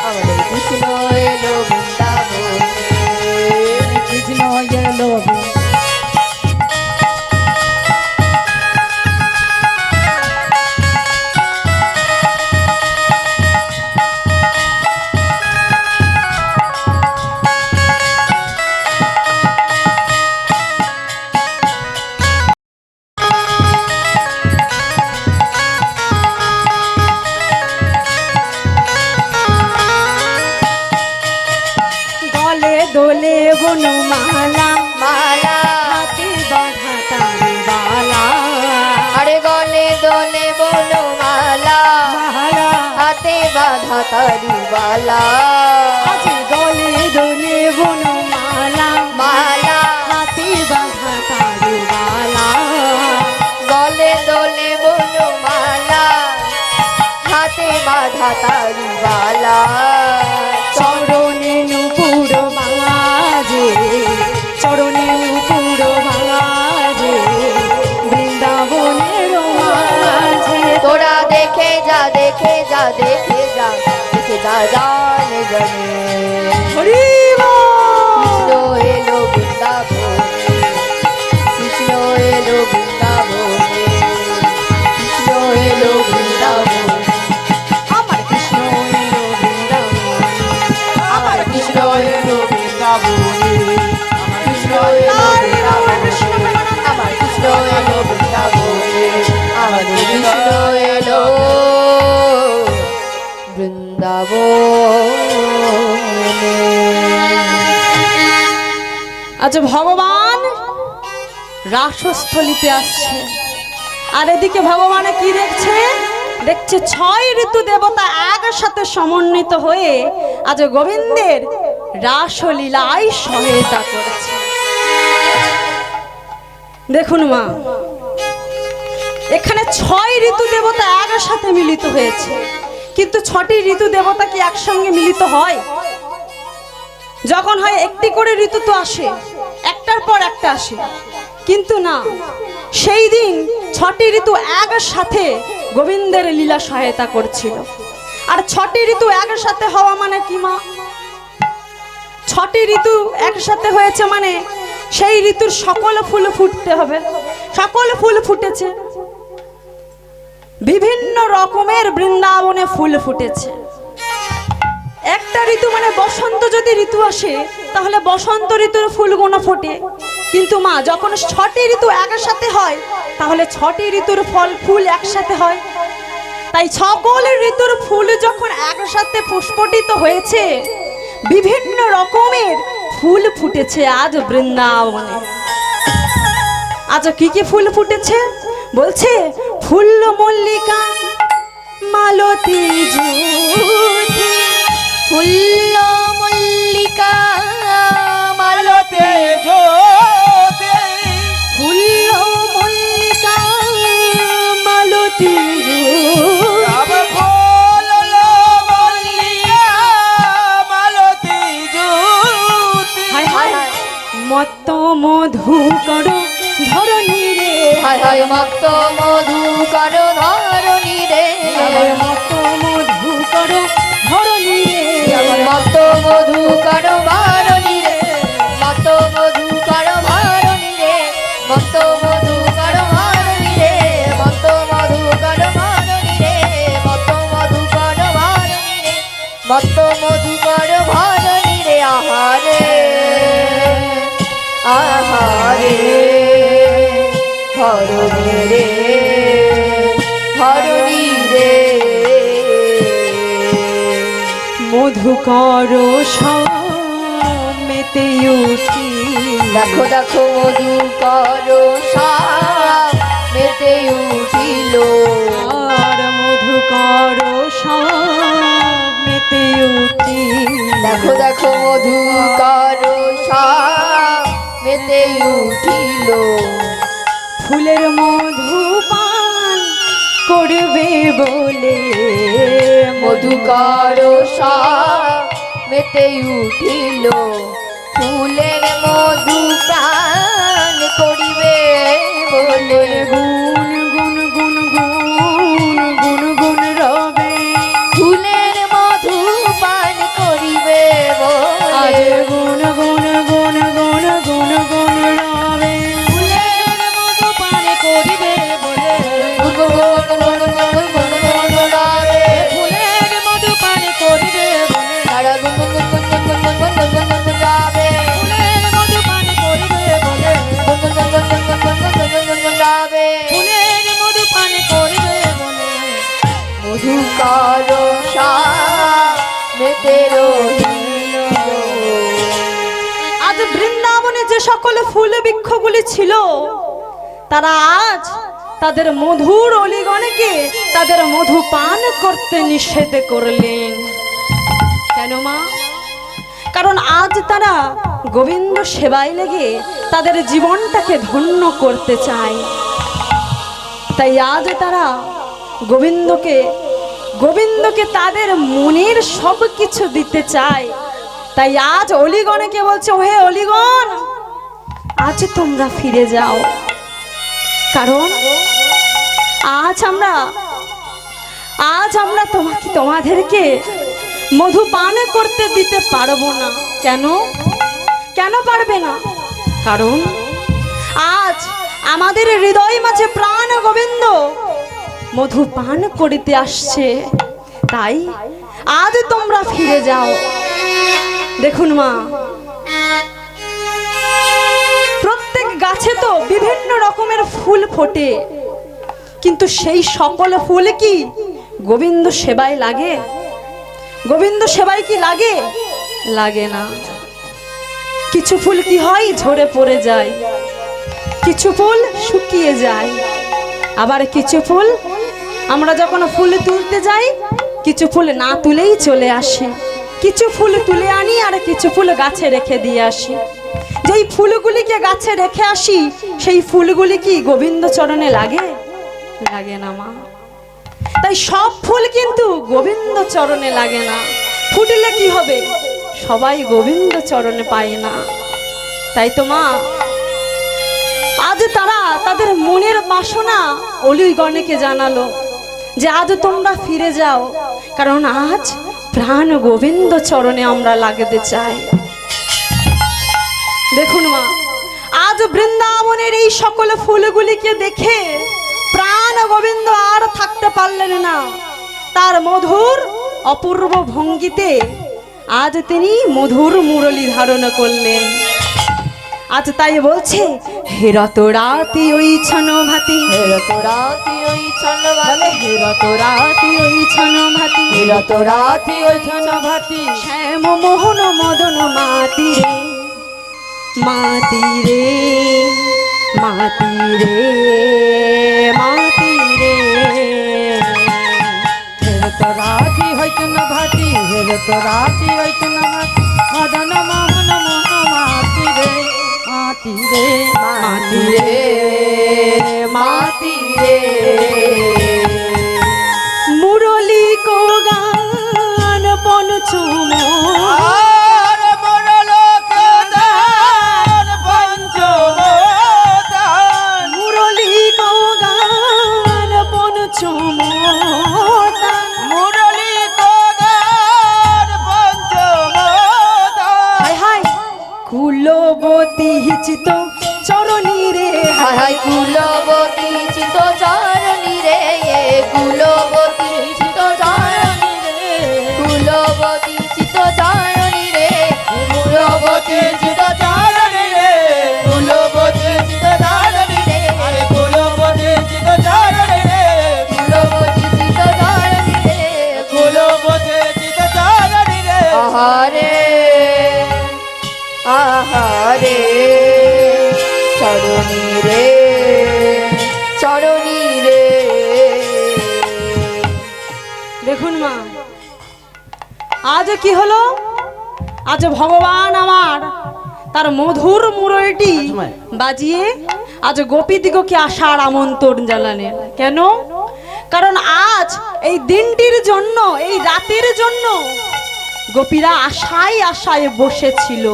আমাদের কৃষ্ণ এলো বৃন্দাবনে, কৃষ্ণ এলো দোলে বনমালা, মালা হাতে বাঁধা তারবালা, আরে গলে দোলে বনমালা, মালা হাতে বাঁধা তারুবালা, আজি দোলে দোলে বনমালা, মালা হাতে বাঁধা তারবালা, গলে দোলে বনমালা, হাতে বাঁধা তারুবালা, চরণে নুপুর বাজে, চরণে নুপুর বাজে, বৃন্দাবনের মাঝে। তোরা দেখে যা দেখে যা দেখে যা দেখে যা জানে জানে হরি কৃষ্ণ এলো বৃন্দাবনে, কৃষ্ণ এলো বৃন্দাবনে, কৃষ্ণ এলো বৃন্দাবনে, আমার কৃষ্ণ এলো বৃন্দাবনে, আমার কৃষ্ণ এলো বৃন্দাবনে, কৃষ্ণ এলো বৃন্দাবনে, আমার কৃষ্ণ এলো বৃন্দাবনে, আমাদের কৃষ্ণ এলো বৃন্দাবনে। আজ ভগবান রাসস্থলিতে আসছে, আর এদিকে ভগবানে কি দেখছে? দেখছে 6 ঋতু দেবতা একসাথে সমন্বিত হয়ে আজ গোবিন্দের রাসলীলায় সহায়তা করেছে। দেখুন মা, এখানে 6 ঋতু দেবতা একসাথে মিলিত হয়েছে, কিন্তু 6টি ঋতু দেবতা কি একসঙ্গে মিলিত হয়? যখন হয় একটি করে ঋতু তো আসে, একটার পর একটা আসে, কিন্তু না, সেই দিন 6টি ঋতু একসাথে গোবিন্দের লীলা সহায়তা করছিল। আর 6টি ঋতু একসাথে হওয়া মানে কি মা? 6টি ঋতু একসাথে হয়েছে মানে সেই ঋতুর সকল ফুল ফুটতে হবে। সকল ফুল ফুটেছে, বিভিন্ন রকমের বৃন্দাবনে ফুল ফুটেছে। একটা ঋতু মানে বসন্ত, যদি ঋতু আসে তাহলে বসন্ত ঋতুর ফুলগুলো ফোটে, কিন্তু মা যখন 6টি ঋতু একসাথে হয় তাহলে 6টি ঋতুর ফুল একসাথে হয়। তাই সকল ঋতুর ফুল যখন একসাথে পুষ্পটিত হয়েছে, বিভিন্ন রকমের ফুল ফুটেছে আজ বৃন্দাবনে। আজ কি কি ফুল ফুটেছে বলছে? ফুল মল্লিকা, মালতী, জুথি, ফুল্ল মল্লিকা, মালতে জ্যোতি, ফুল মল্লিকা, মালতী, জুথি। রাম ফুল মল্লিকা, মালতি জ্যোতি, হায় হায় মত মধু করো ধরণী রে, হায় হায় মত্ত মধু করো ধরণী রে, মত মধু করো ধরণী রে, মত্ত মধু করো ধরণী রে, মত্ত মধু করো ধরণী রে, মত্ত মধু করো ধরণী রে, মত্ত মধু করো ধরণী রে, মত্ত মধু করো ধরণী রে, মত্ত মধু করো ধরণী রে, আহারে আহারে ধরণী রে, ধরণী রে। মধু করো সমেতে উঠি, দেখো দেখো মধু করো মেতে উঠিল, আর মধু করো সমেতে উঠি, দেখো দেখো মধু করো মেতে উঠিল, ফুলের মধু পান করবে বলে মধুকর মেতে উঠিল ফুলের মধু প্রাণ করিবে বলে গুন গুন গুন গুন গুন গুন রবে ফুলের মধু পান করিবে আজ বলে গুন গুন গুন গুন গুন গুন রবে ফুলের মধু পান করিবে বলে ফুলের মধু পান করিবে বলে ফুলের মধু পান করিবে বলে ফুলের মধু পান করিবে বলে মধুকর মেতে রহিল আজ বৃন্দাবনে যে সকল ফুল বৃক্ষগুলি ছিল তারা আজ তাদের মধুর অলিগণকে তাদের মধু পান করতে নিষেধ করলেন। কেন মা? কারণ আজ তারা গোবিন্দ সেবায় লেগে তাদের জীবনটাকে ধন্য করতে চায়। তাই আজ তারা গোবিন্দকে তাদের মনের সব কিছু দিতে চায়। তাই আজ অলিগণকে বলছে, হে অলিগণ, আজ তোমরা ফিরে যাও। কারণ আজ আমরা তোমাদেরকে মধু পান করতে দিতে পারবো না। কেন পারবে না? কারণ আজ আমাদের হৃদয় মাঝে প্রাণ গোবিন্দ মধু পান করিতে আসছে। তাই আজ তোমরা ফিরে যাও। দেখুন মা, প্রত্যেক গাছে তো বিভিন্ন রকমের ফুল ফোটে, কিন্তু সেই সকল ফুল কি গোবিন্দ সেবায় লাগে? গোবিন্দ সেবায় কি লাগে? লাগে না। কিছু ফুল কি হয়, ঝরে পড়ে যায়, কিছু ফুল শুকিয়ে যায়, আবার কিছু ফুল আমরা যখন ফুল তুলতে যাই কিছু ফুল না তুলেই চলে আসে, কিছু ফুল তুলে আনি আর কিছু ফুল গাছে রেখে দিয়ে আসি। যেই ফুলগুলিকে গাছে রেখে আসি সেই ফুলগুলি কি গোবিন্দ চরণে লাগে? লাগে না মা। তাই সব ফুল কিন্তু গোবিন্দ চরণে লাগে না। ফুটলে কি হবে? সবাই গোবিন্দ চরণে পায় না। তাই তো মা, আজ তারা তাদের মনের বাসনা অলিগণকে জানালো যে আজ তোমরা ফিরে যাও, কারণ আজ প্রাণ গোবিন্দ চরণে আমরা লাগতে চাই। দেখুন মা, আজ বৃন্দাবনের এই সকল ফুলগুলিকে দেখে প্রাণ গোবিন্দ আর থাকতে পারলেন না। তার মধুর অপূর্ব ভঙ্গিতে আজ তিনি মধুর মুরলী ধারণ করলেন। আজ তাই বলছে, হেরত রাতি ওই ছন ভাতি, হেরত রাতি ওই ছন্নভাতি, হেরত রাতি ওই ছন ভাতি, হেরত রাতি ওই ছনভাতি শ্যাম মোহন মদন মাতি রে, মাতি রে, মাতি রে, মাতি রে। হেরত রাতি হইত না ভাতি, হেরত রাতি হইত না ভাতি, মদন মোহন মোহন মাতি রে, মাতি রে, মাতি রে, মাতি রে। মুরলী কো গান পঞ্চম, মুরলী কো গান পঞ্চম, হায় হায় কুলবতী চিত চরণী রে, হায় হায় কুলবতী চিত চরণী রে, কুলবতী চিত চরণী রে, কুলবতী চিত চরণী রে, কুলবতী চিত চরণী রে, কুলবতী চিত চরণী রে, কুলবতী চিত চরণী রে, কুলবতী চিত চরণী রে, কুলবতী চিত চরণী রে। আহারে আহারে চরণী রে, চরণী রে। দেখুন মা, আজ কি হলো? আজ ভগবান আমার তার মধুর মুরলীটি বাজিয়ে আজ গোপীদিগকে আসার আমন্ত্রণ জানালেন। কেন? কারণ আজ এই দিনটির জন্য, এই রাতের জন্য গোপীরা আশায় আশায় বসেছিল।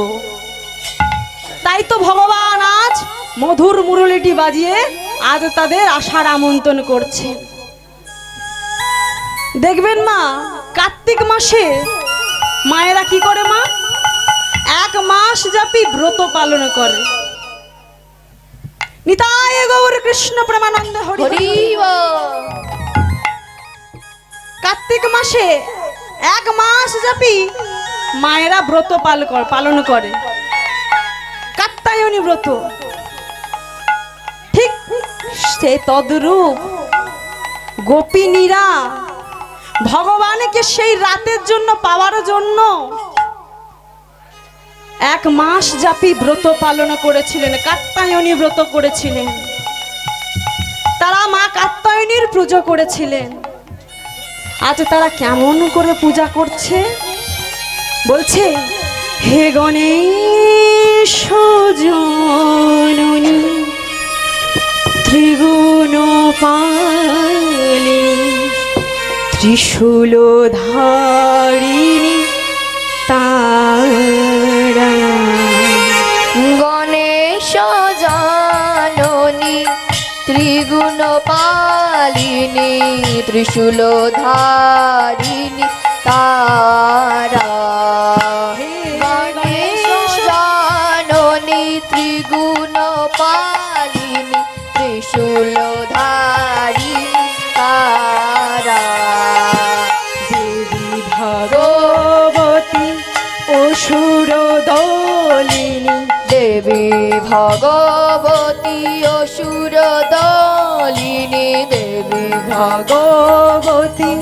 তাই তো ভগবান আজ মধুর মুরলিটি বাজিয়ে আজ তাদের আসার আমন্ত্রণ করছে। দেখবেন মা, কার্তিক মাসে মায়েরা কি করে মা? 1 মাস ব্যাপী ব্রত পালন করে। নিতাই গৌর কৃষ্ণ প্রেমানন্দ হরি হরি। হরি বল। কার্তিক মাসে 1 মাস ব্যাপী মায়েরা ব্রত পালন করে, কাত্যায়নী ব্রত। ঠিক সে তদ্রূপ গোপিনীরা ভগবানকে সেই রাতের জন্য পাওয়ার জন্য 1 মাস ব্যাপী ব্রত পালন করেছিলেন, কাত্যায়নী ব্রত করেছিলেন। তারা মা কাত্যায়নীর পুজো করেছিলেন। আজ তারা কেমন করে পূজা করছে? বলছে, হে গণেশ জননী ত্রিগুণ পালিনী ত্রিশূলধারিণী তারা। গণেশ জাননী ত্রিগুণ পালিনী ত্রিশূলধারিণী তারা। গণেশ জাননী ত্রিগুণ পালিনী ত্রিশূলধারিণী তারা। দেবী ভগবতী অসুর দলিনী, দেবী ভগবতী অসুর দলিনী, দেবী ভগবতী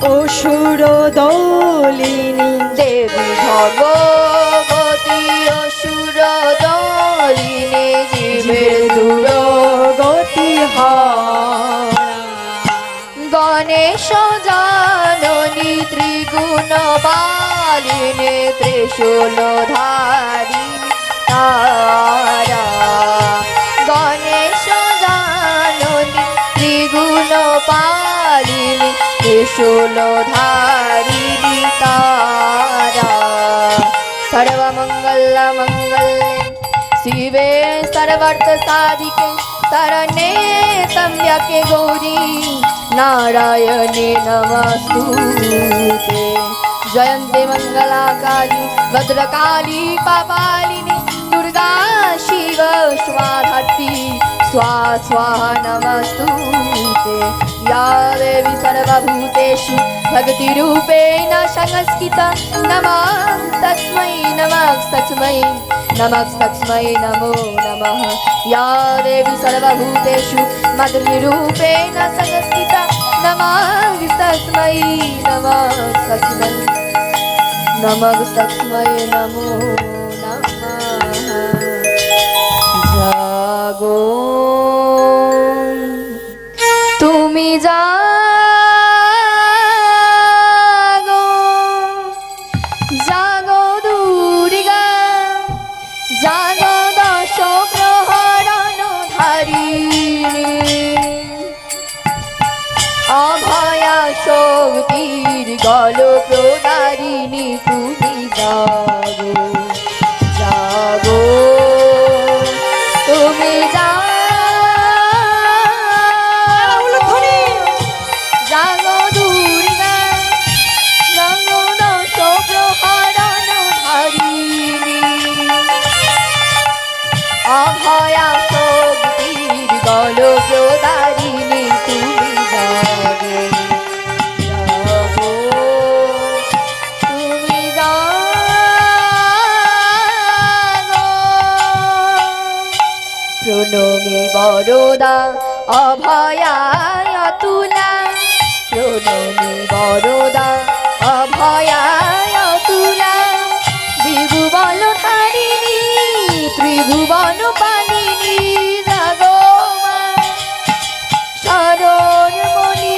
অসুর দলিনী, দেবী ভগবতী অসুর দলিনী জীবের দুরগতি হারা। গণেশ জাননী ত্রিগুণ পালিনী ত্রিশূলধারিণী তারা। গণেশ জাননী ত্রিগুণ পালিনী ত্রিশূলধারিণী তারা। সর্বমঙ্গল মঙ্গলে শিবে সর্বার্থ সাধিকে শরণ্যে ত্র্যম্বকে গৌরী নারায়ণে নমস্তুতে। জয়ন্তে মঙ্গলা কালী ভদ্রকালী পাপালিনী দুর্গা শিব স্বাধাত্রী स्वाहा नमस्तुते। या देवी सर्वभूतेषु भक्तिरूपेण संस्थिता नमस्तस्मै नमो नमः। या देवी सर्वभूतेषु मधुरूपेण संस्थिता नमस्तस्मै नमो नमः। জাগো তুমি জাগো, জাগো দুর্গা, জাগো দশ প্রহরণ ধারিণী, অভয়া শক্তির গল প্রদারিণী তুমি জাগো, জাগো তুমি জাগো দুর্গা, জাগো দশ প্রহরণ ধারিণী, অভয়া শক্তির গল প্রদারিণী তুমি জাগো, জাগো তুমি জাগো। প্রণমী বরদা অভয়ায় তুলা, প্রণমী বরদা অভয়ায় তুলা, বিভুবন ধারিণী ত্রিভুবন পালিনী জাগো মা, শরণমণি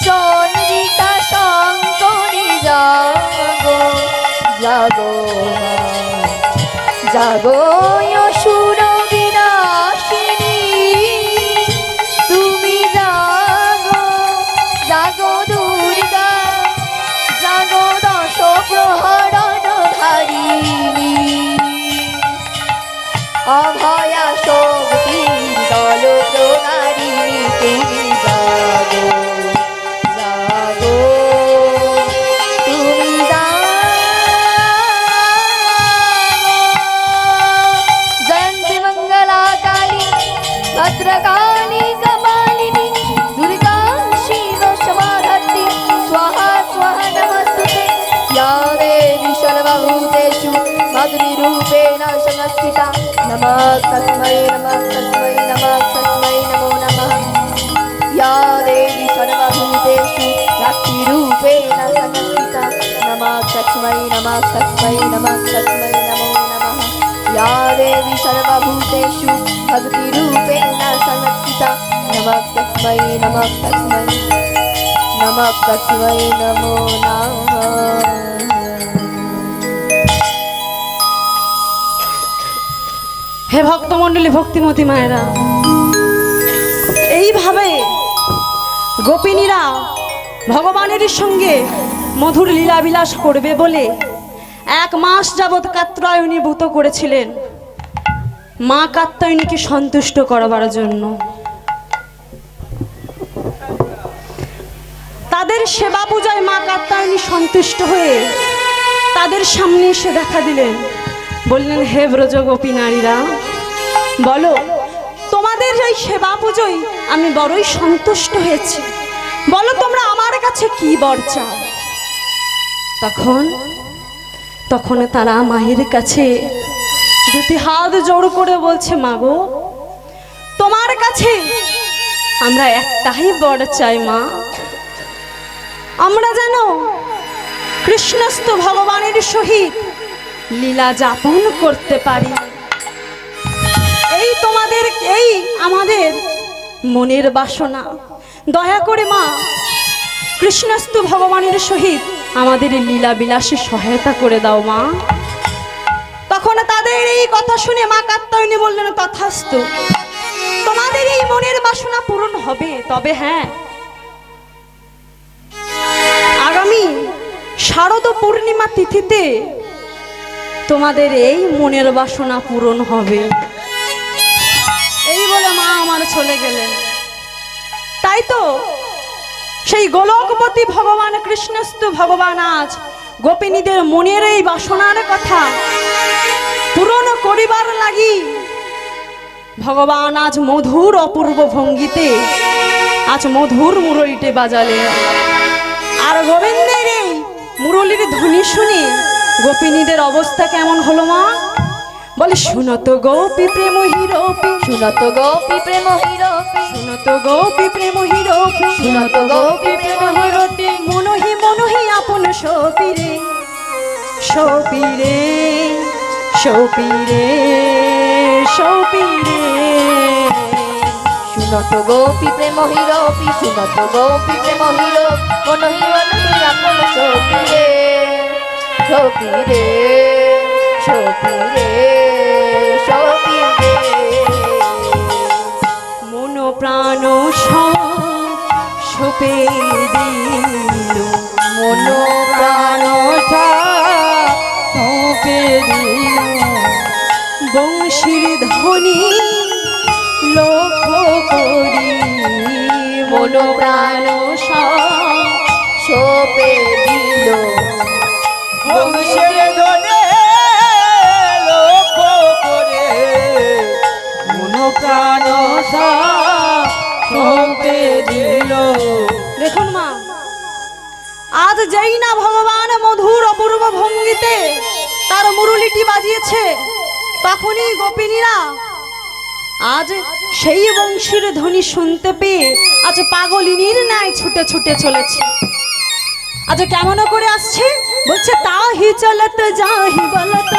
চন্দ্রিকা শঙ্করী জাগো, জাগো মা, জাগো অসুর বিনাশী তারিণী অভয়া শক্তি দল প্রদারিণী তুমি জাগো জাগো তুমি জাগো জয়ন্তী মঙ্গলা কালী ভদ্রকালী কপালিনী দুর্গা শিব সমাধত্তি স্বাহা স্বাহা নমস্তুতে या देवी सर्वभूतेषु मातृरूपेण संस्थिता नमः तस्मै नमः तस्मै नमः तस्मै नमो नमः या देवी सर्वभूतेषु शक्तिरूपेण संस्थिता नमः तस्मै नमः तस्मै नमः तस्मै नमो नमः या देवी सर्वभूतेषु भक्तिरूपेण संस्थिता नमः तस्मै नमः तस्मै नमः तस्मै नमो नमः। হে ভক্তমণ্ডলী, ভক্তিমতী মায়েরা, এইভাবে গোপিনীরা ভগবানের সঙ্গে মধুর লীলাবিলাস করবে বলে 1 মাস যাবৎ কাত্যায়নী ব্রত করেছিলেন মা কাত্যায়নীকে সন্তুষ্ট করবার জন্য। তাদের সেবা পূজায় মা কাত্যায়নী সন্তুষ্ট হয়ে তাদের সামনে এসে দেখা দিলেন, বললেন, হে ব্রজ গোপী নারীরা, বলো তোমাদের এই সেবা পুজোয় আমি বড়ই সন্তুষ্ট হয়েছি, বলো তোমরা আমার কাছে কি বর চাও। তখন তারা মায়ের কাছে 2 হাত জোড় করে বলছে, মা গো, তোমার কাছে আমরা একটাই বর চাই মা, আমরা যেন কৃষ্ণস্থ ভগবানের সহিত লীলা যাপন করতে পারি। এই আমাদের মনের বাসনা, দয়া করে মা কৃষ্ণস্থ ভগবানের সহিত আমাদের লীলা বিলাসে সহায়তা করে দাও মা। তখন তাদের এই কথা শুনে মা কাত্যায়নী বললেন, তথাস্তু, তোমাদের এই মনের বাসনা পূরণ হবে, তবে হ্যাঁ, আগামী শারদ পূর্ণিমা তিথিতে তোমাদের এই মনের বাসনা পূরণ হবে। এই বলে মা আমার চলে গেলেন। তাই তো সেই গোলকপতি ভগবান কৃষ্ণস্থ ভগবান আজ গোপিনীদের মনের এই বাসনার কথা পূরণ করিবার লাগি ভগবান আজ মধুর অপূর্ব ভঙ্গিতে আজ মধুর মুরলিতে বাজালেন। আর গোবিন্দের এই মুরলির ধ্বনি শুনে গোপিনীদের অবস্থা কেমন হলো মা? বলে, শুনত গোপী প্রেম হিরোপি, শুনত গোপী প্রেম হিরোপি, শুনত গোপী প্রেম হিরোপি, শুনত গোপী প্রেম হিরোপি, মনহি মনহি আপন সপিরে সপিরে সপিরে সপিরে। শুনত গোপী প্রেম হিরোপি, শুনত গোপী প্রেম হিরোপি, মনহি মনহি আপন সপিরে সপিরে সপিরে সপিরে। মন প্রাণ সপে দিল, মন প্রাণ সপে দিল, বংশীর ধ্বনি লক্ষ্য করি, মন প্রাণ সপে দিল, বংশের ধ্বনি লক্ষ্য করে, মন প্রাণ সপে দিল। দেখুন মা, আজ যেই না ভগবান মধুর অপূর্ব ভঙ্গিতে তার মুরলিটি বাজিয়েছে, তখনই গোপিনীরা আজ সেই বংশীর ধ্বনি শুনতে পেয়ে আজ পাগলিনীর ন্যায় ছুটে ছুটে চলেছে। আজ কেমন করে আসছে? বলছে, তাহি চলত যাহি বলত,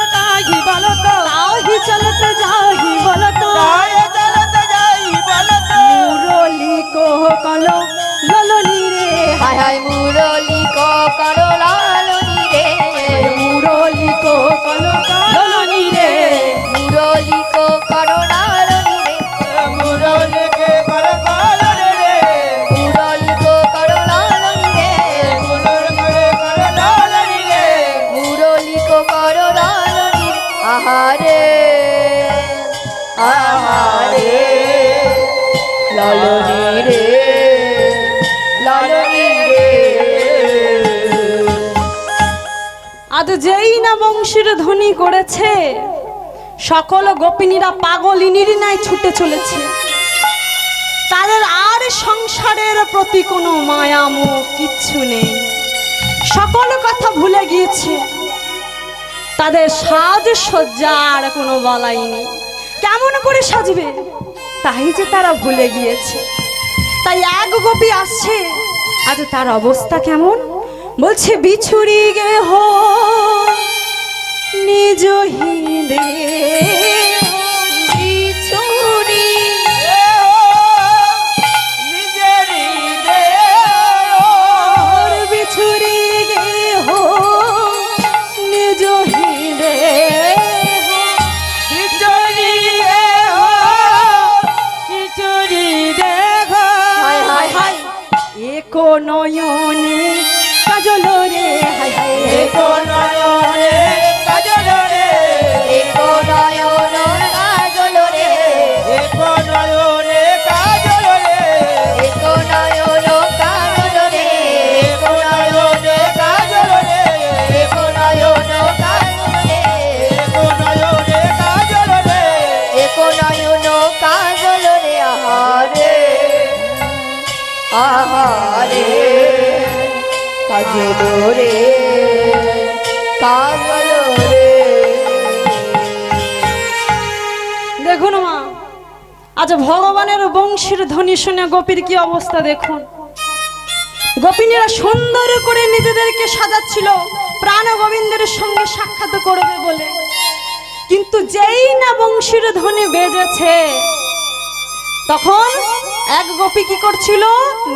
তাহি বলত, তাহি চলত যাহি বলত, মুরলি কোহ কল ললনি রে, হায় হায় মুরলি করো লালনি রে, মুরলি কোহ কল ললনি রে, মুরলি করো লালনি রে, মুরলি কে করো লালনি রে, মুরলি করো লালনি রে, মুরলি করো লালনি রে, মুরলি আহারে আহারে লালনী রে লালনী রে। আজ যেই না বংশীর ধ্বনি করেছে সকল গোপিনীরা পাগলিনীর ন্যায় ছুটে চলেছে। তাদের আর সংসারের প্রতি কোনো মায়া মোহ কিচ্ছু নেই, সকল কথা ভুলে গিয়েছে। তাদের সাজসজ্জার কোনো বলাই নেই, কেমন করে সাজবে তাই যে তারা ভুলে গিয়েছে। তাই এক গোপী আসছে, আজ তার অবস্থা কেমন বলছে, বিছুরি গে হো নিজ হিন্দে বিছুরি নিজেরই দে বিছুরি গে হো নিজ হিন্দে খিচুড়ি খিচুড়ি দেখো হায় হায় হায় একো নয়নে কাজল রে হায় হায় একো নয়নে কাজল রে একো নয়ন কাজল রে একো নয়নে কাজল রে একো নয়ন কাজল রে একো নয়নে কাজল রে একো নয়ন কাজল রে একো নয়নে কাজল রে একো নয়ন কাজল রে আহারে আহারে কাজল রে কাজল রে। দেখুন মা, আজ ভগবানের বংশীর ধ্বনি শুনে গোপীর কি অবস্থা দেখুন। গোপিনীরা সুন্দর করে নিজেদেরকে সাজাচ্ছিল প্রাণ গোবিন্দের সঙ্গে সাক্ষাৎ করবে বলে, কিন্তু যেই না বংশীর ধ্বনি বেজেছে তখন এক গোপী কি করছিল,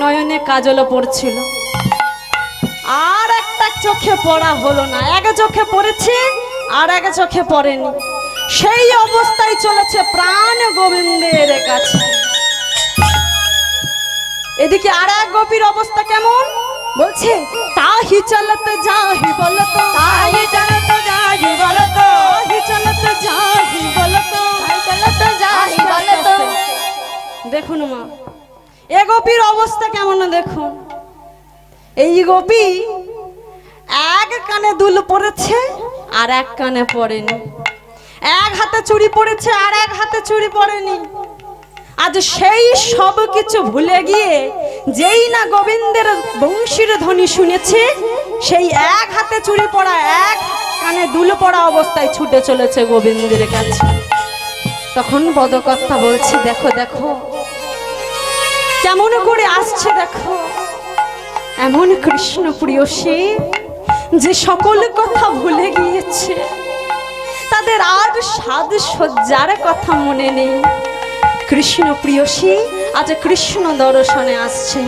নয়নে কাজল পড়ছিল। আর একটা চোখে পড়া হলো না, এক চোখে পড়েছে আর এক চোখে পড়েনি। সেই অবস্থায় চলেছে প্রাণ গোবিন্দের কাছে। এদিকে আর এক গোপীর অবস্থা কেমন বলছে, তাহি চলতে যাহি বলতো, তাই চলত যাই বলত তাহি চলতে যাহি বলতো, তাই চলত যাহি বলত। দেখুন মা, এ গোপীর অবস্থা কেমন দেখুন। এই গোপী এক কানে দুল পড়েছে আর এক কানে পড়েনি, এক হাতে চুড়ি পড়েছে আর এক হাতে চুড়ি পড়েনি। আজ সেই সব কিছু ভুলে গিয়ে যেই না গোবিন্দের বংশীর ধ্বনি শুনেছে, সেই এক হাতে চুড়ি পড়া এক কানে দুল পড়া অবস্থায় ছুটে চলেছে গোবিন্দের কাছে। তখন পদকর্তা বলছে, দেখো দেখো কেমন করে আসছে, দেখো এমন কৃষ্ণ প্রিয়সী যে সকল কথা ভুলে গিয়েছে, তাদের আর সাজসজ্জার কথা মনে নেই। কৃষ্ণ প্রিয়সী আজ কৃষ্ণ দর্শনে আসছে।